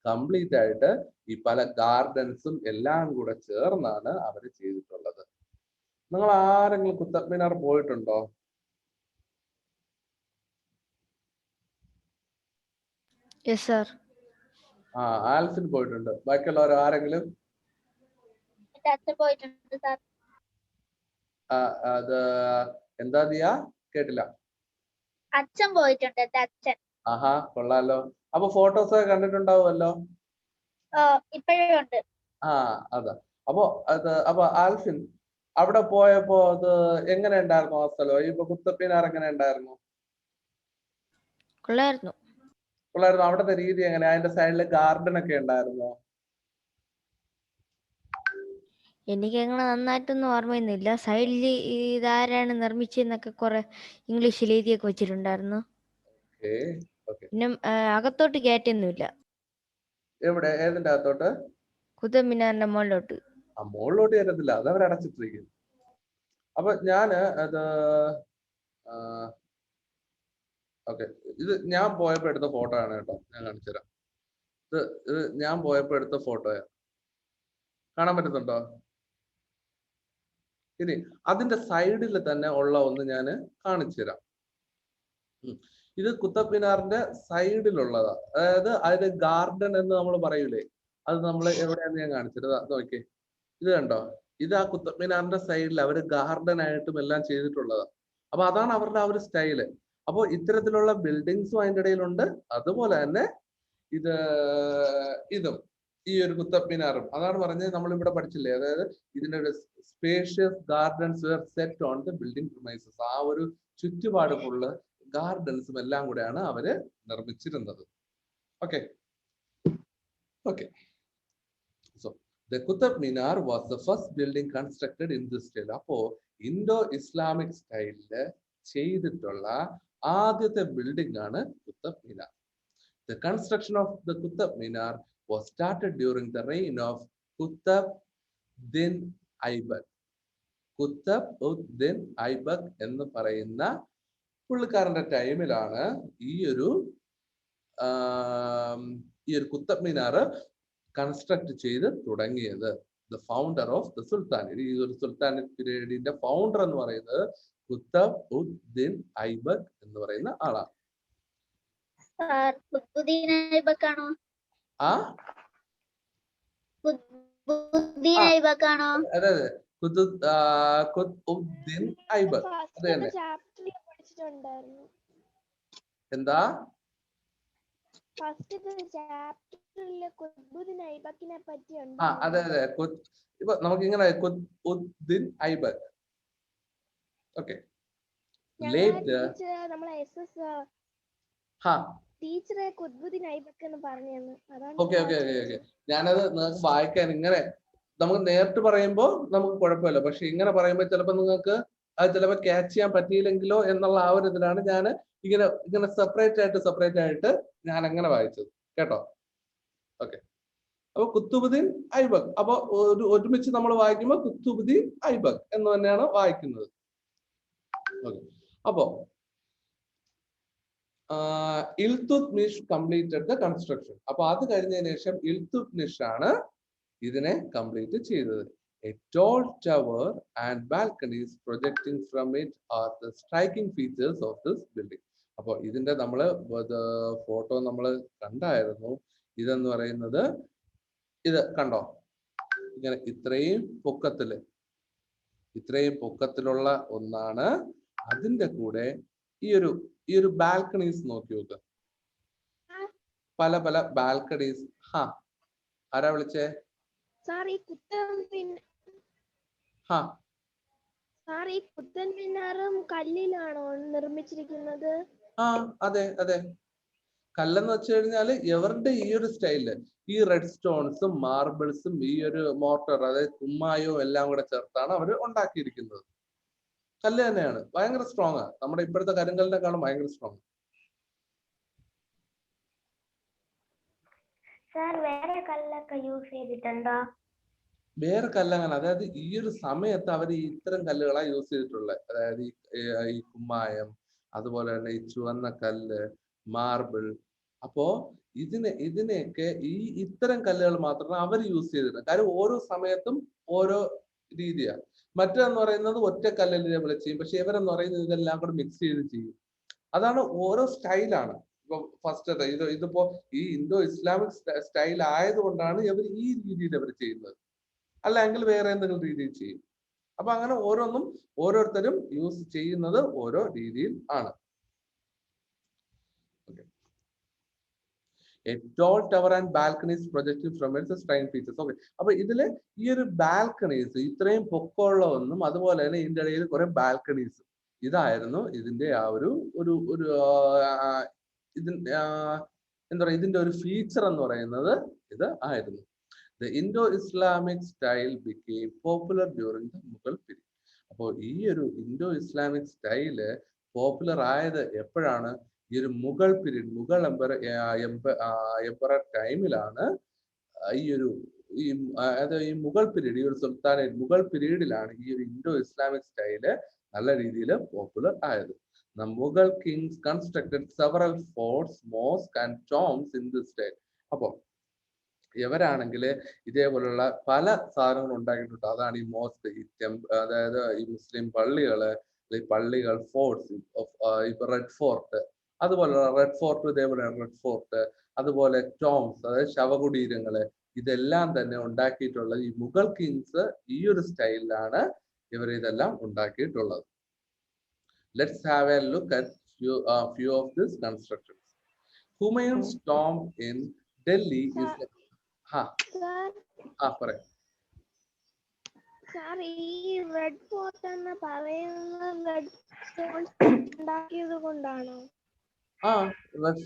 കംപ്ലീറ്റ് ആയിട്ട് ഈ പല ഗാർഡൻസും എല്ലാം കൂടെ ചേർന്നാണ് അവർ ചെയ്തിട്ടുള്ളത്. നിങ്ങൾ ആരെങ്കിലും കുത്തബ് മിനാർ പോയിട്ടുണ്ടോ? Yes, sir. ആൽഫിൻ പോയിട്ടുണ്ട്. ബാക്കിയുള്ളവർ ആരെങ്കിലും? എന്റെ അച്ഛൻ പോയിട്ടുണ്ട് സാർ. അത് എന്താ ദിയാ? കേട്ടില്ല. അച്ഛൻ പോയിട്ടുണ്ട്, എന്റെ അച്ഛൻ. ആഹാ, കൊള്ളാലോ. അപ്പൊ ഫോട്ടോസ് ഒക്കെ കണ്ടിട്ടുണ്ടാവുമല്ലോ. ഇപ്പോഴും ഉണ്ട്. അതാ. അപ്പൊ ആൽഫിൻ അവിടെ പോയപ്പോ അത് എങ്ങനെ ഉണ്ടായിരുന്നു ആ സ്ഥലം? ഇപ്പൊ കുത്തബ് മിനാർ എങ്ങനെ ഉണ്ടായിരുന്നു? കൊള്ളായിരുന്നു. അവിടുത്തെ രീതി എങ്ങനെ? അതിന്റെ സൈഡില് ഗാർഡൻ ഒക്കെ ഉണ്ടായിരുന്നോ? എനിക്ക് അങ്ങനെ നന്നായിട്ടൊന്നും ഓർമ്മയൊന്നുമില്ല. സൈഡിൽ ഇതാരാണ് നിർമ്മിച്ചെന്നൊക്കെ കുറെ ഇംഗ്ലീഷിൽ എഴുതിയൊക്കെ വെച്ചിട്ടുണ്ടായിരുന്നു. പിന്നെ അകത്തോട്ട് കയറ്റൊന്നുമില്ല. എവിടെ? ഏതിന്റെ അകത്തോട്ട്? കുത്തബ് മിനാറിന്റെ മുകളിലോട്ട്. മുകളിലോട്ട് കയറ്റത്തില്ല, അത് അവർ അടച്ചിട്ടിരിക്കുന്നു. അപ്പൊ ഞാന് അത് ഓക്കെ, ഇത് ഞാൻ പോയപ്പോ എടുത്ത ഫോട്ടോ ആണ് കേട്ടോ, ഞാൻ കാണിച്ചു തരാം. ഇത് ഞാൻ പോയപ്പോ എടുത്ത ഫോട്ടോയാ. കാണാൻ പറ്റുന്നുണ്ടോ? ഇനി അതിന്റെ സൈഡിൽ തന്നെ ഉള്ള ഒന്ന് ഞാൻ കാണിച്ചു തരാം. ഇത് കുത്തബ് മിനാറിന്റെ സൈഡിലുള്ളതാ. അതായത് അതിന്റെ ഗാർഡൻ എന്ന് നമ്മൾ പറയൂലേ, അത് നമ്മൾ എവിടെയാന്ന് ഞാൻ കാണിച്ചത്. നോക്കിയേ, ഇത് കണ്ടോ? ഇത് ആ കുത്തബ് മിനാറിന്റെ സൈഡിൽ അവര് ഗാർഡൻ ആയിട്ടും എല്ലാം ചെയ്തിട്ടുള്ളതാ. അപ്പൊ അതാണ് അവരുടെ ആ ഒരു സ്റ്റൈല്. അപ്പോൾ ഇത്തരത്തിലുള്ള ബിൽഡിങ്സും അതിന്റെ ഇടയിലുണ്ട്. അതുപോലെ തന്നെ ഇതും ഈ ഒരു കുത്തബ് മിനാറും. അതാണ് പറഞ്ഞത്, നമ്മൾ ഇവിടെ പഠിച്ചില്ലേ, അതായത് ഇതിന്റെ spacious gardens were set on the building premises. ആ ഒരു ചുറ്റുപാട് ഫുള്ള് ഗാർഡൻസും എല്ലാം കൂടെയാണ് അവര് നിർമ്മിച്ചിരുന്നത്. Okay. So the Qutb Minar was the first building constructed in this style. അപ്പോ ഇൻഡോ ഇസ്ലാമിക് സ്റ്റൈലില് ചെയ്തിട്ടുള്ള ആദ്യത്തെ ബിൽഡിംഗ് ആണ് Qutub Minar. The construction of the Qutb Minar was started during the reign of Qutb-ud-Din Aibak. Qutb-ud-Din Aibak എന്ന് പറയുന്ന പുള്ളിക്കാരന്റെ ടൈമിലാണ് ഈ ഒരു കുത്തബ് മിനാർ കൺസ്ട്രക്ട് ചെയ്ത് തുടങ്ങിയത്. ദ ഫൗണ്ടർ ഓഫ് ദ സുൽത്താൻ, ഈ ഒരു സുൽത്താനേറ്റ് പീരീഡിന്റെ ഫൗണ്ടർ എന്ന് പറയുന്നത് ഖുത്ബ്-ഉദ്-ദിൻ ഐബക് എന്ന് പറയുന്ന ആളാണ്. അതെ, ഖുത്ബ്-ഉദ്-ദിൻ ഐബക്. അത് തന്നെ. എന്താ? അതെ, ഇപ്പൊ നമുക്ക് ഇങ്ങനെ ഖുത്ബ്-ഉദ്-ദിൻ ഐബക്. ഓക്കെ. ഞാനത് നിങ്ങൾക്ക് വായിക്കാൻ ഇങ്ങനെ നമുക്ക് നേരിട്ട് പറയുമ്പോ നമുക്ക് കുഴപ്പമില്ല, പക്ഷെ ഇങ്ങനെ പറയുമ്പോ ചിലപ്പോ നിങ്ങൾക്ക് അത് ചിലപ്പോ ക്യാച്ച് ചെയ്യാൻ പറ്റിയില്ലെങ്കിലോ എന്നുള്ള ആ ഒരു ഇതിലാണ് ഞാൻ ഇങ്ങനെ സെപ്പറേറ്റ് ആയിട്ട് ഞാൻ അങ്ങനെ വായിച്ചത് കേട്ടോ. ഓക്കെ. അപ്പൊ ഖുത്ബുദ്ദീൻ ഐബക്, അപ്പൊ ഒരുമിച്ച് നമ്മൾ വായിക്കുമ്പോൾ ഖുത്ബുദ്ദീൻ ഐബക് എന്ന് തന്നെയാണ് വായിക്കുന്നത്. അപ്പോ ഇൽതുത്മിഷ് കംപ്ലീറ്റഡ് ദ കൺസ്ട്രക്ഷൻ. അപ്പൊ അത് കഴിഞ്ഞതിന് ശേഷം ഇൽതുത്മിഷ് ആണ് ഇതിനെ കംപ്ലീറ്റ് ചെയ്തത്. A tall tower and balconies projecting from it are the striking features of this building. അപ്പോൾ ഇതിന്റെ നമ്മള് ഫോട്ടോ നമ്മൾ കണ്ടായിരുന്നു. ഇതെന്ന് പറയുന്നത് ഇത് കണ്ടോ, ഇങ്ങനെ ഇത്രയും പൊക്കത്തിലുള്ള ഒന്നാണ്. അതിന്റെ കൂടെ ഈ ഒരു ബാൽക്കണീസ് നോക്കി നോക്ക്, പല ബാൽക്കണീസ്. ആരാ വിളിച്ചേ? കല്ലിലാണോ നിർമ്മിച്ചിരിക്കുന്നത്? അതെ, കല്ലെന്ന് വെച്ച് കഴിഞ്ഞാല് എവരുടെ ഈ ഒരു സ്റ്റൈലില് ഈ റെഡ് സ്റ്റോൺസും മാർബിൾസും ഈ ഒരു മോട്ടർ, അതായത് കുമ്മായവും എല്ലാം കൂടെ ചേർത്താണ് അവർ ഉണ്ടാക്കിയിരിക്കുന്നത്. കല്ല് തന്നെയാണ്, ഭയങ്കര സ്ട്രോങ് ആണ്. നമ്മുടെ ഇപ്പോഴത്തെ കരിങ്കല്ലിനെക്കാളും ഭയങ്കര സ്ട്രോങ്. വേറെ കല്ലൊക്കെ യൂസ് ചെയ്തിട്ടുണ്ടോ? വേറെ കല്ലങ്ങനെ, അതായത് ഈ ഒരു സമയത്ത് അവർ ഇത്തരം കല്ലുകളാണ് യൂസ് ചെയ്തിട്ടുള്ളത്. അതായത് ഈ കുമ്മായം, അതുപോലെ തന്നെ ഈ ചുവന്ന കല്ല്, മാർബിൾ. അപ്പോ ഇതിനെയൊക്കെ ഇത്തരം കല്ലുകൾ മാത്രമാണ് അവർ യൂസ് ചെയ്തിരുന്നത്. കാര്യം ഓരോ സമയത്തും ഓരോ രീതിയാണ്. മറ്റേന്ന് പറയുന്നത് ഒറ്റ കല്ലിൽ ഇതേപോലെ ചെയ്യും. പക്ഷെ ഇവരെന്ന് പറയുന്നത് ഇതെല്ലാം കൂടെ മിക്സ് ചെയ്ത് ചെയ്യും. അതാണ് ഓരോ സ്റ്റൈലാണ്. ഇപ്പൊ ഫസ്റ്റ് ഇതിപ്പോ ഈ ഇന്തോ ഇസ്ലാമിക് സ്റ്റൈൽ ആയതുകൊണ്ടാണ് ഇവർ ഈ രീതിയിൽ അവർ ചെയ്യുന്നത്. അല്ലെങ്കിൽ വേറെ എന്തെങ്കിലും രീതിയിൽ ചെയ്യും. അപ്പൊ അങ്ങനെ ഓരോന്നും ഓരോരുത്തരും യൂസ് ചെയ്യുന്നത് ഓരോ രീതിയിൽ ആണ്. A tall tower and balconies projected from its striking features. Okay. അപ്പൊ ഇതില് ഈ ഒരു ബാൽക്കണീസ് ഇത്രയും പൊക്കമുള്ള ഒന്നും, അതുപോലെ തന്നെ ഇതിന്റെ ഇടയിൽ കുറെ ബാൽക്കണീസ്, ഇതായിരുന്നു ഇതിന്റെ ആ ഒരു എന്താ പറയുക, ഇതിന്റെ ഒരു ഫീച്ചർ എന്ന് പറയുന്നത് ഇത് ആയിരുന്നു. The Indo-Islamic style became popular during the Mughal period. അപ്പോൾ ഈ ഒരു ഇൻഡോ ഇസ്ലാമിക് സ്റ്റൈല് പോപ്പുലർ ആയത് എപ്പോഴാണ്? ഈ ഒരു മുഗൾ പീരീഡ്, മുഗൾ എംപറർ ടൈമിലാണ് ഈ മുഗൾ പീരീഡ്, ഈ ഒരു സുൽത്താനേറ്റ് മുഗൾ പീരീഡിലാണ് ഈ ഒരു ഇൻഡോ ഇസ്ലാമിക് സ്റ്റൈല് നല്ല രീതിയിൽ പോപ്പുലർ ആയത്. The Mughal kings constructed several forts, mosques and tombs in this style. അപ്പോൾ ഇവരാണെങ്കിൽ ഇതേപോലുള്ള പല സാധനങ്ങൾ ഉണ്ടാക്കിയിട്ടുണ്ട്. അതാണ് ഈ മോസ്ക്, അതായത് ഈ മുസ്ലിം പള്ളികൾ, ഫോർട്ട്സ്, ഇപ്പൊ റെഡ് ഫോർട്ട്, അതുപോലെ റെഡ് ഫോർട്ട്, ഇതേപോലെ റെഡ് ഫോർട്ട്, അതുപോലെ ടോംസ്, അതായത് ശവകുടീരങ്ങള്, ഇതെല്ലാം തന്നെ ഉണ്ടാക്കിയിട്ടുള്ളത് ഈ മുഗൾ കിങ്സ് ഈ ഒരു സ്റ്റൈലിലാണ് ഇവർ ഇതെല്ലാം ഉണ്ടാക്കിയിട്ടുള്ളത്. Let's have a look at few of these constructions. Humayun's tomb in Delhi is പറയാം. സാർ, ഈ റെഡ് ഫോർട്ട് എന്ന് പറയുന്നത് റെഡ് സ്റ്റോൺസ് ഉണ്ടാക്കിയത് കൊണ്ടാണോ? റെഡ്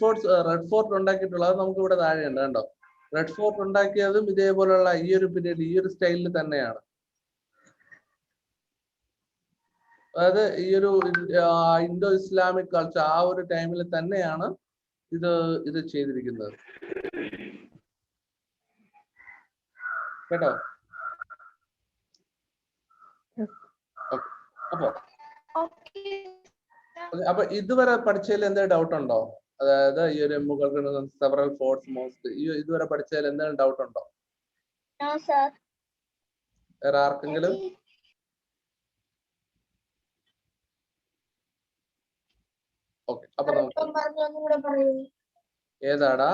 ഫോർട്ട് ഉണ്ടാക്കിയിട്ടുള്ളത് നമുക്ക് ഇവിടെ താഴെയുണ്ട് കണ്ടോ. റെഡ് ഫോർട്ട് ഉണ്ടാക്കിയതും ഇതേപോലുള്ള ഈ ഒരു പീരീഡ്, ഈ ഒരു സ്റ്റൈലിൽ തന്നെയാണ്. അതായത് ഈ ഒരു ഇൻഡോ ഇസ്ലാമിക് കൾച്ചർ ആ ഒരു ടൈമിൽ തന്നെയാണ് ഇത് ചെയ്തിരിക്കുന്നത് കേട്ടോ. അപ്പൊ ഇതുവരെ പഠിച്ചതിൽ എന്തെങ്കിലും ഡൗട്ട് ഉണ്ടോ? അതായത് ഈ ഒരു സെവറൽ ഫോർട്ട്സ്, മോസ്ക്, ഇതുവരെ പഠിച്ചതിൽ എന്തെങ്കിലും ഡൗട്ട് ഉണ്ടോ? വേറെ ആർക്കെങ്കിലും? ഓക്കെ, അപ്പൊ ഏതാടാ?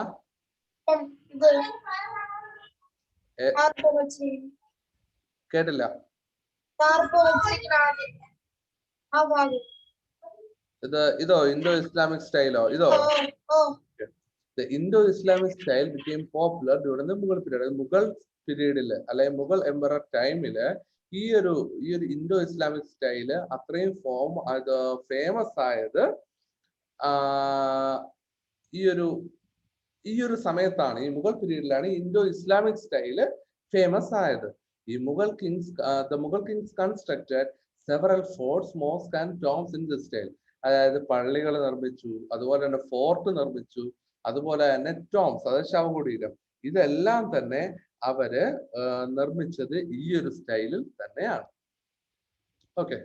കേട്ടില്ല. ഇതോ ഇൻഡോ ഇസ്ലാമിക് സ്റ്റൈലോ? ഇതോ The Indo-Islamic style became popular during the Mughal period. Mughal പീരീഡില് അല്ലെങ്കിൽ മുഗൾ എംപറർ ടൈമില് ഈ ഒരു ഇൻഡോ ഇസ്ലാമിക് സ്റ്റൈല് അത്രയും ഫേമസ് ആയത് ഈ ഒരു സമയത്താണ്. ഈ മുഗൾ പീരീഡിലാണ് ഇൻഡോ ഇസ്ലാമിക് സ്റ്റൈല് ഫേമസ് ആയത്. ഈ the Mughal kings constructed several forts, mosques and tombs in this style. അതായത് പള്ളികൾ നിർമ്മിച്ചു, അതുപോലെ തന്നെ ഫോർട്ട് നിർമ്മിച്ചു, അതുപോലെ തന്നെ ടോംസ്, അതായത് ശവകുടീരം, ഇതെല്ലാം തന്നെ അവര് നിർമ്മിച്ചത് ഈ ഒരു സ്റ്റൈലിൽ തന്നെയാണ്. Okay.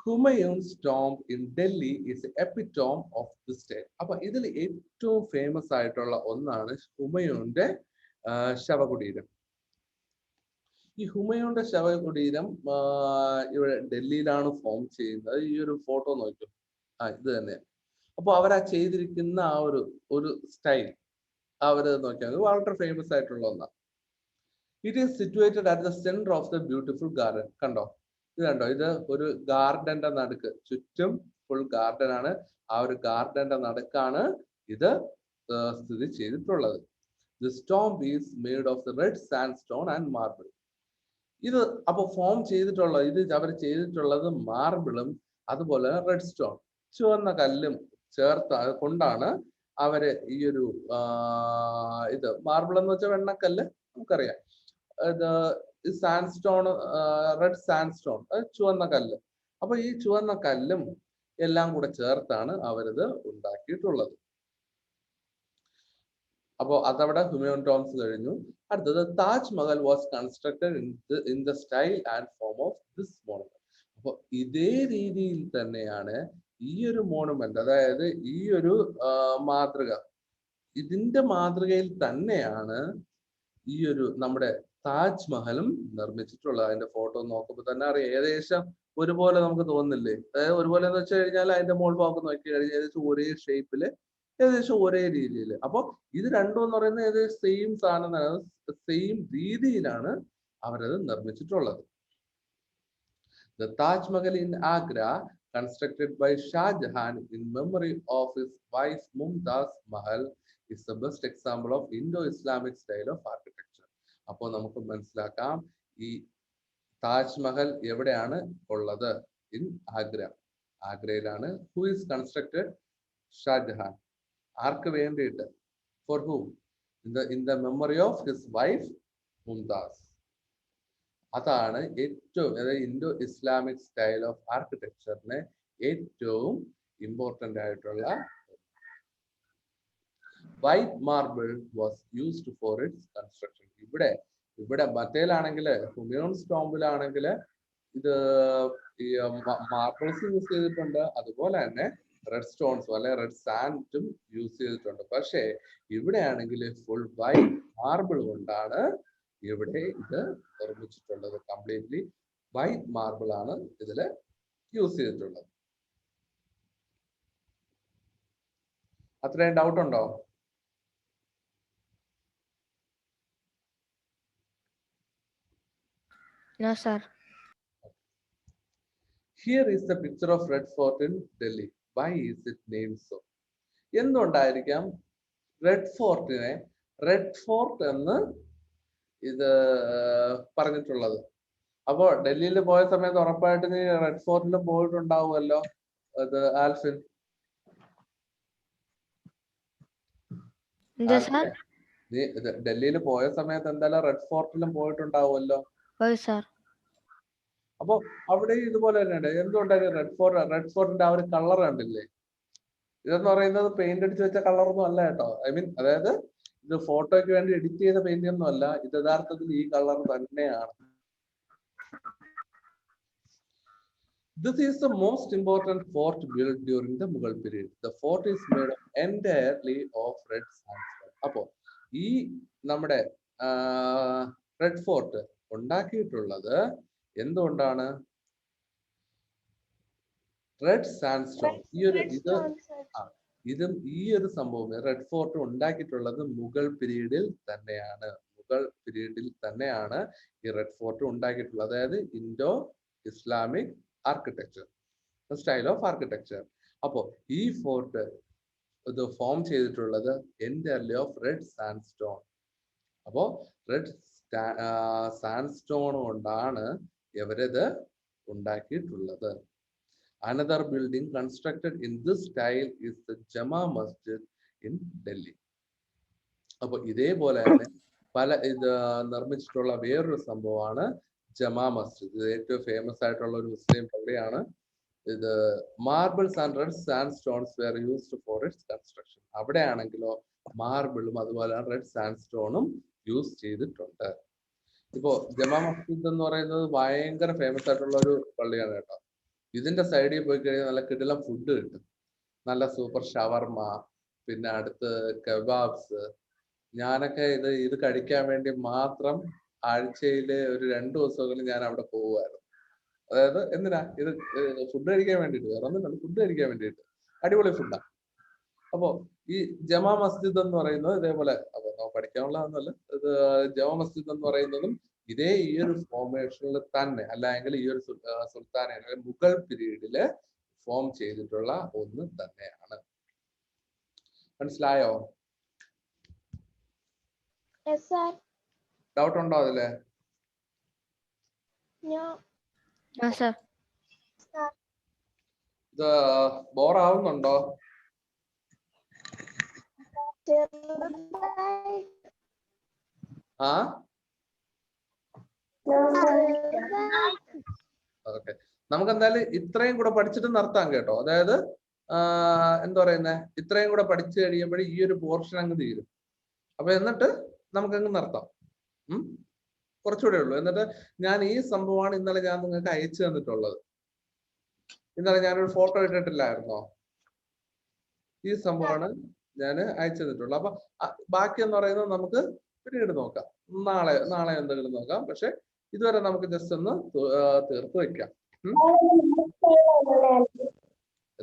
Humayun's tomb in Delhi is the epitome of this style. അപ്പൊ ഇതിൽ ഏറ്റവും ഫേമസ് ആയിട്ടുള്ള ഒന്നാണ് ഹുമയൂന്റെ ശവകുടീരം. ഈ ഹുമയൂന്റെ ശവകുടീരം ഇവിടെ ഡൽഹിയിലാണ് ഫോം ചെയ്യുന്നത്. ഈ ഒരു ഫോട്ടോ നോക്കൂ, ഇത് തന്നെ. അപ്പൊ അവരാ ചെയ്തിരിക്കുന്ന ആ ഒരു സ്റ്റൈൽ അവര് നോക്കിയാൽ വളരെ ഫേമസ് ആയിട്ടുള്ള ഒന്നാണ്. It is situated at the centre of the beautiful garden. കണ്ടോ, ഇത് കണ്ടോ, ഇത് ഒരു ഗാർഡന്റെ നടുക്ക്, ചുറ്റും ഫുൾ ഗാർഡൻ ആണ്. ആ ഒരു ഗാർഡന്റെ നടുക്കാണ് ഇത് സ്ഥിതി ചെയ്തിട്ടുള്ളത്. This tomb is made of the red sandstone and marble. ഇത് അപ്പൊ ഫോം ചെയ്തിട്ടുള്ളത്, അവർ ചെയ്തിട്ടുള്ളത് മാർബിളും അതുപോലെ റെഡ് സ്റ്റോൺ, ചുവന്ന കല്ലും കൊണ്ടാണ് അവര് ഈ ഒരു ഇത് മാർബിൾ എന്ന് വെച്ചാൽ വെണ്ണക്കല്ല് നമുക്കറിയാം. ഇത് സാൻഡ്സ്റ്റോൺ, റെഡ് സാൻഡ്സ്റ്റോൺ, ചുവന്ന കല്ല്. അപ്പൊ ഈ ചുവന്ന കല്ലും എല്ലാം കൂടെ ചേർത്താണ് അവരിത് ഉണ്ടാക്കിയിട്ടുള്ളത്. അപ്പോ അതവിടെ ഹുമയൂൺ ടോംസ് കഴിഞ്ഞു. അടുത്തത് Taj Mahal was constructed in the style and form of this monument. അപ്പൊ ഇതേ രീതിയിൽ തന്നെയാണ് ഈ ഒരു മോണുമെന്റ്, അതായത് ഈ ഒരു മാതൃക, ഇതിന്റെ മാതൃകയിൽ തന്നെയാണ് ഈ ഒരു നമ്മുടെ താജ്മഹലും നിർമ്മിച്ചിട്ടുള്ളത്. അതിന്റെ ഫോട്ടോ നോക്കുമ്പോൾ തന്നെ അറിയാം, ഏകദേശം ഒരുപോലെ നമുക്ക് തോന്നുന്നില്ലേ? അതായത് ഒരുപോലെ എന്ന് വെച്ച് കഴിഞ്ഞാൽ അതിന്റെ മോൾ ഭാഗം നോക്കി കഴിഞ്ഞാൽ ഏകദേശം ഒരേ ഷേപ്പില്, ഏകദേശം ഒരേ രീതിയിൽ. അപ്പൊ ഇത് രണ്ടും എന്ന് പറയുന്നത് ഏകദേശം സെയിം സാധനം, സെയിം രീതിയിലാണ് അവരത് നിർമ്മിച്ചിട്ടുള്ളത്. The Taj Mahal in Agra, constructed by Shah Jahan in memory of his wife Mumtaz Mahal, is the best example of Indo-Islamic style of architecture. അപ്പോൾ നമുക്ക് മനസ്സിലാക്കാം ഈ താജ് മഹൽ എവിടെയാണ് ഉള്ളത്? ഇൻ ആഗ്ര. ആഗ്രയിലാണ്. Who is constructed? ഷാജഹാൻ. ആർക്ക് വേണ്ടിയിട്ട്? For who? In the memory of his wife Mumtaz. അതാണ് ഏറ്റവും, അതായത് ഇൻഡോ ഇസ്ലാമിക് സ്റ്റൈൽ ഓഫ് ആർക്കിടെക്ചറിന് ഏറ്റവും ഇമ്പോർട്ടന്റ് ആയിട്ടുള്ള. White marble was used for its construction. ഇവിടെ മറ്റേലാണെങ്കിൽ ഹുമയൂൺസ് ടോംബിലാണെങ്കിൽ ഇത് ഈ മാർബിൾസ് യൂസ് ചെയ്തിട്ടുണ്ട്, അതുപോലെ തന്നെ റെഡ് സ്റ്റോൺസും അല്ലെ റെഡ് സാൻഡും യൂസ് ചെയ്തിട്ടുണ്ട്. പക്ഷേ ഇവിടെയാണെങ്കിൽ ഫുൾ വൈറ്റ് മാർബിൾ കൊണ്ടാണ് ഇവിടെ ഇത് നിർമ്മിച്ചിട്ടുള്ളത്. കംപ്ലീറ്റ്ലി വൈറ്റ് മാർബിൾ ആണ് ഇതിൽ യൂസ് ചെയ്തിട്ടുള്ളത്. അത്രയും ഡൗട്ട് ഉണ്ടോ? No, sir. Here is the picture of Red Fort in Delhi. Why is it named so? എന്തുകൊണ്ടായിരിക്കാം റെഡ് ഫോർട്ടിനെ റെഡ് ഫോർട്ട് എന്ന് ഇത് പറഞ്ഞിട്ടുള്ളത്? അപ്പോ ഡൽഹിയിൽ പോയ സമയത്ത് ഉറപ്പായിട്ട് നീ റെഡ് ഫോർട്ടിൽ പോയിട്ടുണ്ടാവുമല്ലോ. അത് ആൽഫിൻ, നീ ഡൽഹിയിൽ പോയ സമയത്ത് എന്തായാലും റെഡ് ഫോർട്ടിലും പോയിട്ടുണ്ടാവുമല്ലോ. അപ്പൊ അവിടെ ഇതുപോലെ തന്നെയാണ്. എന്തുകൊണ്ടാണ് റെഡ് ഫോർട്ടിന്റെ ആ ഒരു കളർ കണ്ടില്ലേ? ഇതെന്ന് പറയുന്നത് പെയിന്റ് അടിച്ച് വെച്ച കളറൊന്നും അല്ല കേട്ടോ. ഐ മീൻ, അതായത് ഇത് ഫോട്ടോയ്ക്ക് വേണ്ടി എഡിറ്റ് ചെയ്ത പെയിന്റ് ഒന്നും അല്ല. ഇത് യഥാർത്ഥത്തിൽ ഈ കളർ തന്നെയാണ്. This is the most important fort built during the Mughal period. The fort is made up entirely of red sandstone. അപ്പോ ഈ നമ്മുടെ റെഡ് ഫോർട്ട് ഉണ്ടാക്കിയിട്ടുള്ളത് എന്തുകൊണ്ടാണ്? Red sandstone. ഈ ഒരു സംഭവം റെഡ് ഫോർട്ട് ഉണ്ടാക്കിയിട്ടുള്ളത് മുഗൾ പീരീഡിൽ തന്നെയാണ്. ഈ റെഡ് ഫോർട്ട് ഉണ്ടാക്കിയിട്ടുള്ളത്. അതായത് Indo Islamic architecture, style of architecture. അപ്പോ ഈ ഫോർട്ട് ഇത് ഫോം ചെയ്തിട്ടുള്ളത് എൻറ്റയർലി ഓഫ് റെഡ് സാൻഡ്സ്റ്റോൺ. അപ്പോ റെഡ് സാൻഡ്സ്റ്റോൺ കൊണ്ടാണ് ഇവരിത് ഉണ്ടാക്കിയിട്ടുള്ളത്. Another building constructed in this style is the Jama Masjid in Delhi. അപ്പൊ ഇതേപോലെ തന്നെ പല ഇത് നിർമ്മിച്ചിട്ടുള്ള വേറൊരു സംഭവമാണ് ജമാ മസ്ജിദ്. ഇത് ഏറ്റവും ഫേമസ് ആയിട്ടുള്ള ഒരു മുസ്ലിം പള്ളിയാണ്. ഇത് marbles and red sand stones wear used for its construction. അവിടെ ആണെങ്കിലോ മാർബിളും അതുപോലെ റെഡ് സാൻഡ് സ്റ്റോണും യൂസ് ചെയ്തിട്ടുണ്ട്. ഇപ്പോ ജമാ മസ്ജിദ് എന്ന് പറയുന്നത് ഭയങ്കര ഫേമസ് ആയിട്ടുള്ള ഒരു പള്ളിയാണ് കേട്ടോ. ഇതിന്റെ സൈഡിൽ പോയി കഴിഞ്ഞാൽ നല്ല കിടിലം ഫുഡ് കിട്ടും. നല്ല സൂപ്പർ ഷവർമ, പിന്നെ അടുത്ത് കബാബ്സ്. ഞാനൊക്കെ ഇത് കഴിക്കാൻ വേണ്ടി മാത്രം ആഴ്ചയില് ഒരു 2 ദിവസമെങ്കിലും ഞാൻ അവിടെ പോവുമായിരുന്നു. അതായത് എന്തിനാ? ഇത് ഫുഡ് കഴിക്കാൻ വേണ്ടിയിട്ട്, വേറെ ഒന്നും ഫുഡ് കഴിക്കാൻ വേണ്ടിയിട്ട്. അടിപൊളി ഫുഡാണ്. അപ്പോ ഈ ജമാ മസ്ജിദ് എന്ന് പറയുന്നത് ഇതേപോലെ, അപ്പൊ പഠിക്കാനുള്ളതൊന്നുമല്ല, ഇത് ജമാ മസ്ജിദ് എന്ന് പറയുന്നതും ഇതേ ഈ ഒരു ഫോർമേഷനിൽ തന്നെ, അല്ലെങ്കിൽ ഈ ഒരു സുൽത്താനെ മുഗൾ പീരീഡില് ഫോം ചെയ്തിട്ടുള്ള ഒന്ന് തന്നെയാണ്. മനസ്സിലായോ? ഡൗട്ട് ഉണ്ടോ അതില്? ഇത് ബോറാവുന്നുണ്ടോ? ആ ഓക്കെ, നമുക്ക് എന്തായാലും ഇത്രയും കൂടെ പഠിച്ചിട്ട് നിർത്താം കേട്ടോ. അതായത് എന്താ പറയുന്നത്, ഇത്രയും കൂടെ പഠിച്ചു കഴിയുമ്പോഴേ ഈ ഒരു പോർഷൻ അങ്ങ് തീരും. അപ്പൊ എന്നിട്ട് നമുക്കങ്ങ് നിർത്താം. കുറച്ചുകൂടെ ഉള്ളൂ. എന്നിട്ട് ഞാൻ ഈ സംഭവമാണ് ഇന്നലെ ഞാൻ നിങ്ങൾക്ക് അയച്ചു തന്നിട്ടുള്ളത്. ഇന്നലെ ഞാനൊരു ഫോട്ടോ ഇട്ടിട്ടില്ലായിരുന്നോ? ഈ സംഭവമാണ് ഞാൻ അയച്ചു തന്നിട്ടുള്ളത്. അപ്പൊ ബാക്കി എന്ന് പറയുന്നത് നമുക്ക് പിന്നീട് നോക്കാം. നാളെ എന്തെങ്കിലും നോക്കാം. പക്ഷെ ഇതുവരെ നമുക്ക് ജസ്റ്റ് ഒന്ന് തീർത്ത് വെക്കാം.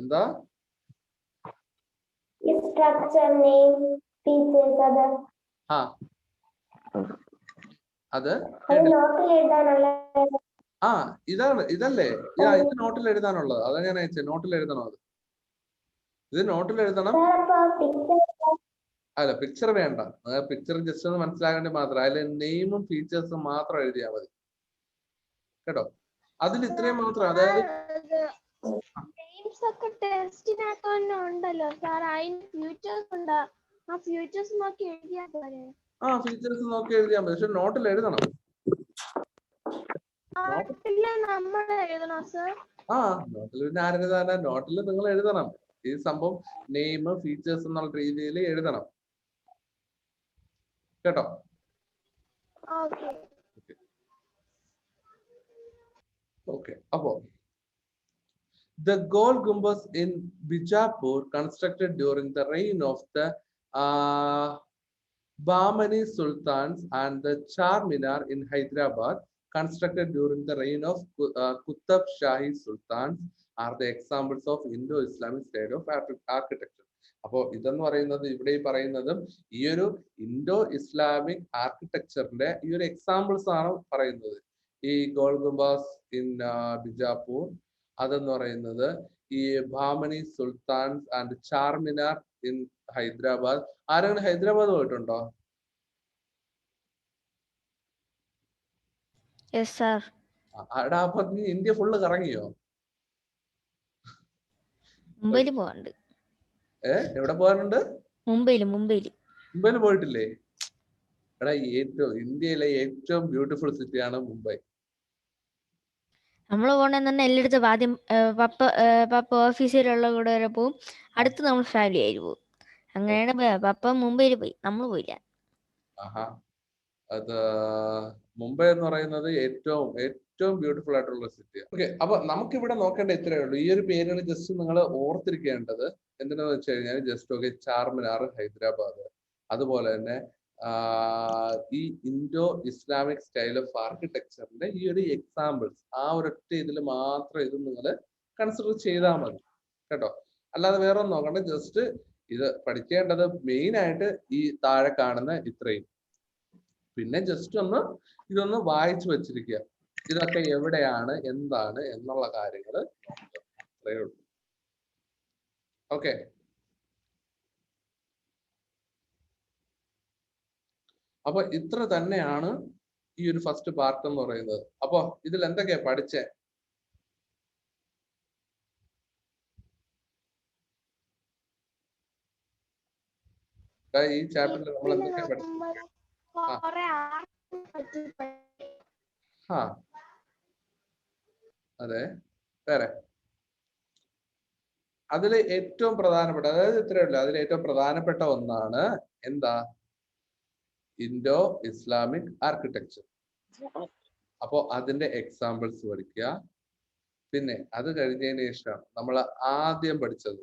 എന്താ അത് ഇതല്ലേ ഇത് നോട്ടിൽ എഴുതാനുള്ളത്. അതാ ഞാൻ അയച്ചത്. നോട്ടിൽ എഴുതണം. ഇത് നോട്ടിൽ എഴുതണം. അല്ല, പിക്ചർ വേണ്ട. പിക്ചർ ജസ്റ്റ് ഒന്ന് മനസ്സിലാകേണ്ടി മാത്രം. അതിൽ നെയിമും ഫീച്ചേഴ്സും മാത്രം എഴുതിയാൽ മതി കേട്ടോ. അതിൽ ഇത്രയും മാത്രം. അതായത് ഫീച്ചേഴ്സ് നോക്കി എഴുതിയാൽ മതി. പക്ഷെ നോട്ടിൽ എഴുതണം. നോട്ടിൽ പിന്നെ ആരെഴുതാനാ? നോട്ടിൽ നിങ്ങൾ എഴുതണം. ഈ സംഭവം നെയിം ഫീച്ചേഴ്സ് എന്നുള്ള രീതിയിൽ എഴുതണം കേട്ടോ. ഓക്കെ. അപ്പോ the Gol Gumbaz in Bijapur constructed during the reign of the Bahmani Sultans and the Charminar in Hyderabad constructed during the reign of Qutb Shahi Sultans are the examples of Indo-Islamic style of architecture. അപ്പോൾ ഇതെന്ന് പറയുന്നത് ഇവിടെ പറയുന്നതും ഈ ഒരു Indo Islamic ആർക്കിടെക്ചറിന്റെ ഈ ഒരു examples ആണ് പറയുന്നത്. ഈ ഗോൾ ഗുംബാസ് ഇൻ ബിജാപൂർ, അതെന്ന് പറയുന്നത് ഈ Bahmani sultans and Charminar in Hyderabad. ആരെങ്കിലും ഹൈദരാബാദ് പോയിട്ടുണ്ടോ? അപ്പൊ നീ ഇന്ത്യ ഫുള്ള് കറങ്ങിയോ? മുംബൈയിൽ പോകാനുണ്ട്. എവിടെ പോകാനുണ്ട്? മുംബൈയിൽ പോയിട്ടില്ലേ? എടാ, ഇന്ത്യയിലെ ഏറ്റവും ബ്യൂട്ടിഫുൾ സിറ്റിയാണ് മുംബൈ. നമ്മൾ പോകണമെന്ന് എല്ലായിടത്തും ആദ്യം പപ്പ ഓഫീസിലുള്ള കൂടെ വരെ പോവും. അടുത്ത് നമ്മൾ ഫാമിലി ആയിട്ട് പോകും. അങ്ങനെയാണ് പപ്പ മുംബൈയിൽ പോയി, നമ്മൾ പോയില്ല. അത് മുംബൈ എന്ന് പറയുന്നത് ഏറ്റവും ബ്യൂട്ടിഫുൾ ആയിട്ടുള്ള സിറ്റിയാണ്. ഓക്കെ. അപ്പൊ നമുക്കിവിടെ നോക്കേണ്ട ഇത്രയേ ഉള്ളൂ. ഈ ഒരു പേരുകൾ ജസ്റ്റ് നിങ്ങൾ ഓർത്തിരിക്കേണ്ടത് എന്തിനാന്ന് വെച്ച് കഴിഞ്ഞാൽ ജസ്റ്റ് ചാർമിനാർ ഹൈദരാബാദ്, അതുപോലെ തന്നെ ഈ ഇൻഡോ ഇസ്ലാമിക് സ്റ്റൈൽ ഓഫ് ആർക്കിടെക്ചറിന്റെ ഈ ഒരു എക്സാമ്പിൾസ് ഒരൊറ്റ ഇതിൽ മാത്രം ഇത് നിങ്ങൾ കൺസിഡർ ചെയ്താൽ മതി കേട്ടോ. അല്ലാതെ വേറെ ഒന്നും നോക്കണ്ട. ജസ്റ്റ് ഇത് പഠിക്കേണ്ടത് മെയിൻ ആയിട്ട് ഈ താഴെ കാണുന്ന ഇത്രയും. പിന്നെ ജസ്റ്റ് ഇതൊന്ന് വായിച്ചു വെച്ചിരിക്കുക. ഇതൊക്കെ എവിടെയാണ്, എന്താണ് എന്നുള്ള കാര്യങ്ങൾ അത്രയേ ഉള്ളൂ. ഓക്കെ. അപ്പൊ ഇത്ര തന്നെയാണ് ഈ ഒരു ഫസ്റ്റ് പാർട്ട് എന്ന് പറയുന്നത്. അപ്പൊ ഇതിൽ എന്തൊക്കെയാ പഠിച്ചേ? ഈ ചാപ്റ്ററിൽ നമ്മൾ എന്തൊക്കെയാ പഠിച്ചത്? അതെ. വേറെ അതില് ഏറ്റവും പ്രധാനപ്പെട്ട, അതായത് ഇത്രയേ ഉള്ളൂ, അതിൽ ഏറ്റവും പ്രധാനപ്പെട്ട ഒന്നാണ് എന്താ? Indo Islamic architecture. അപ്പോ അതിന്റെ എക്സാമ്പിൾസ് പഠിക്കുക. പിന്നെ അത് കഴിഞ്ഞതിന് ശേഷം നമ്മൾ ആദ്യം പഠിച്ചത്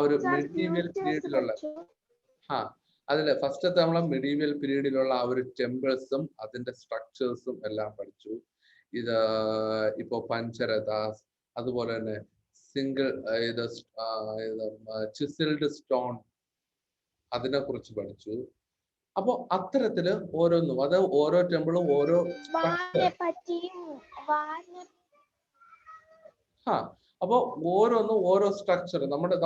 ഒരു മിഡീവിയൽ പീരീഡിലുള്ള അതില് ഫസ്റ്റത്തെ നമ്മളെ മിഡീവിയൽ പീരീഡിലുള്ള ഒരു ടെമ്പിൾസും അതിന്റെ സ്ട്രക്ചേഴ്സും എല്ലാം പഠിച്ചു. ഇത് ഇപ്പോ പഞ്ചരഥാസ്, അതുപോലെ തന്നെ സിംഗിൾ ചിസിൽഡ് സ്റ്റോൺ, അതിനെ കുറിച്ച് പഠിച്ചു. അപ്പൊ അത്തരത്തില് ഓരോന്നും, അത് ഓരോ ടെമ്പിളും ഓരോ അപ്പൊ ഓരോന്നും ഓരോ സ്ട്രക്ചർ നമ്മുടെ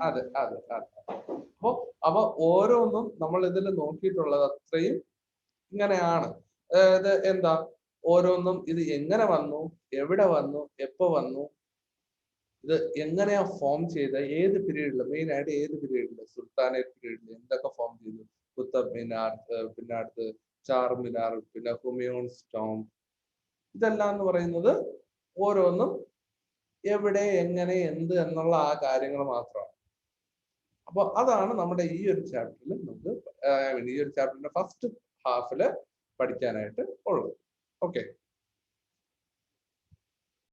അതെ. അപ്പൊ ഓരോന്നും നമ്മൾ ഇതിൽ നോക്കിയിട്ടുള്ളത് അത്രയും ഇങ്ങനെയാണ്. അതായത് എന്താ, ഓരോന്നും ഇത് എങ്ങനെ വന്നു, എവിടെ വന്നു, എപ്പോ വന്നു, ഇത് എങ്ങനെയാ ഫോം ചെയ്ത, ഏത് പീരീഡില്, മെയിൻ ആയിട്ട് ഏത് പീരീഡില്, സുൽത്താനേറ്റ് പീരീഡിൽ എന്തൊക്കെ ഫോം ചെയ്തു, കുത്തബ് മിനാർ, പിന്നെ അടുത്ത് ചാർമിനാർ, പിന്നെ ഹുമയൂൺ സ്റ്റോം, ഇതെല്ലാം എന്ന് പറയുന്നത് ഓരോന്നും എവിടെ, എങ്ങനെ, എന്ത് എന്നുള്ള ആ കാര്യങ്ങൾ മാത്രമാണ്. അപ്പൊ അതാണ് നമ്മുടെ ഈ ഒരു ചാപ്റ്ററിൽ നമുക്ക് ഈ ഒരു ചാപ്റ്ററിന്റെ ഫസ്റ്റ് ഹാഫില് പഠിക്കാനായിട്ട് ഉള്ളത്. ഓക്കെ.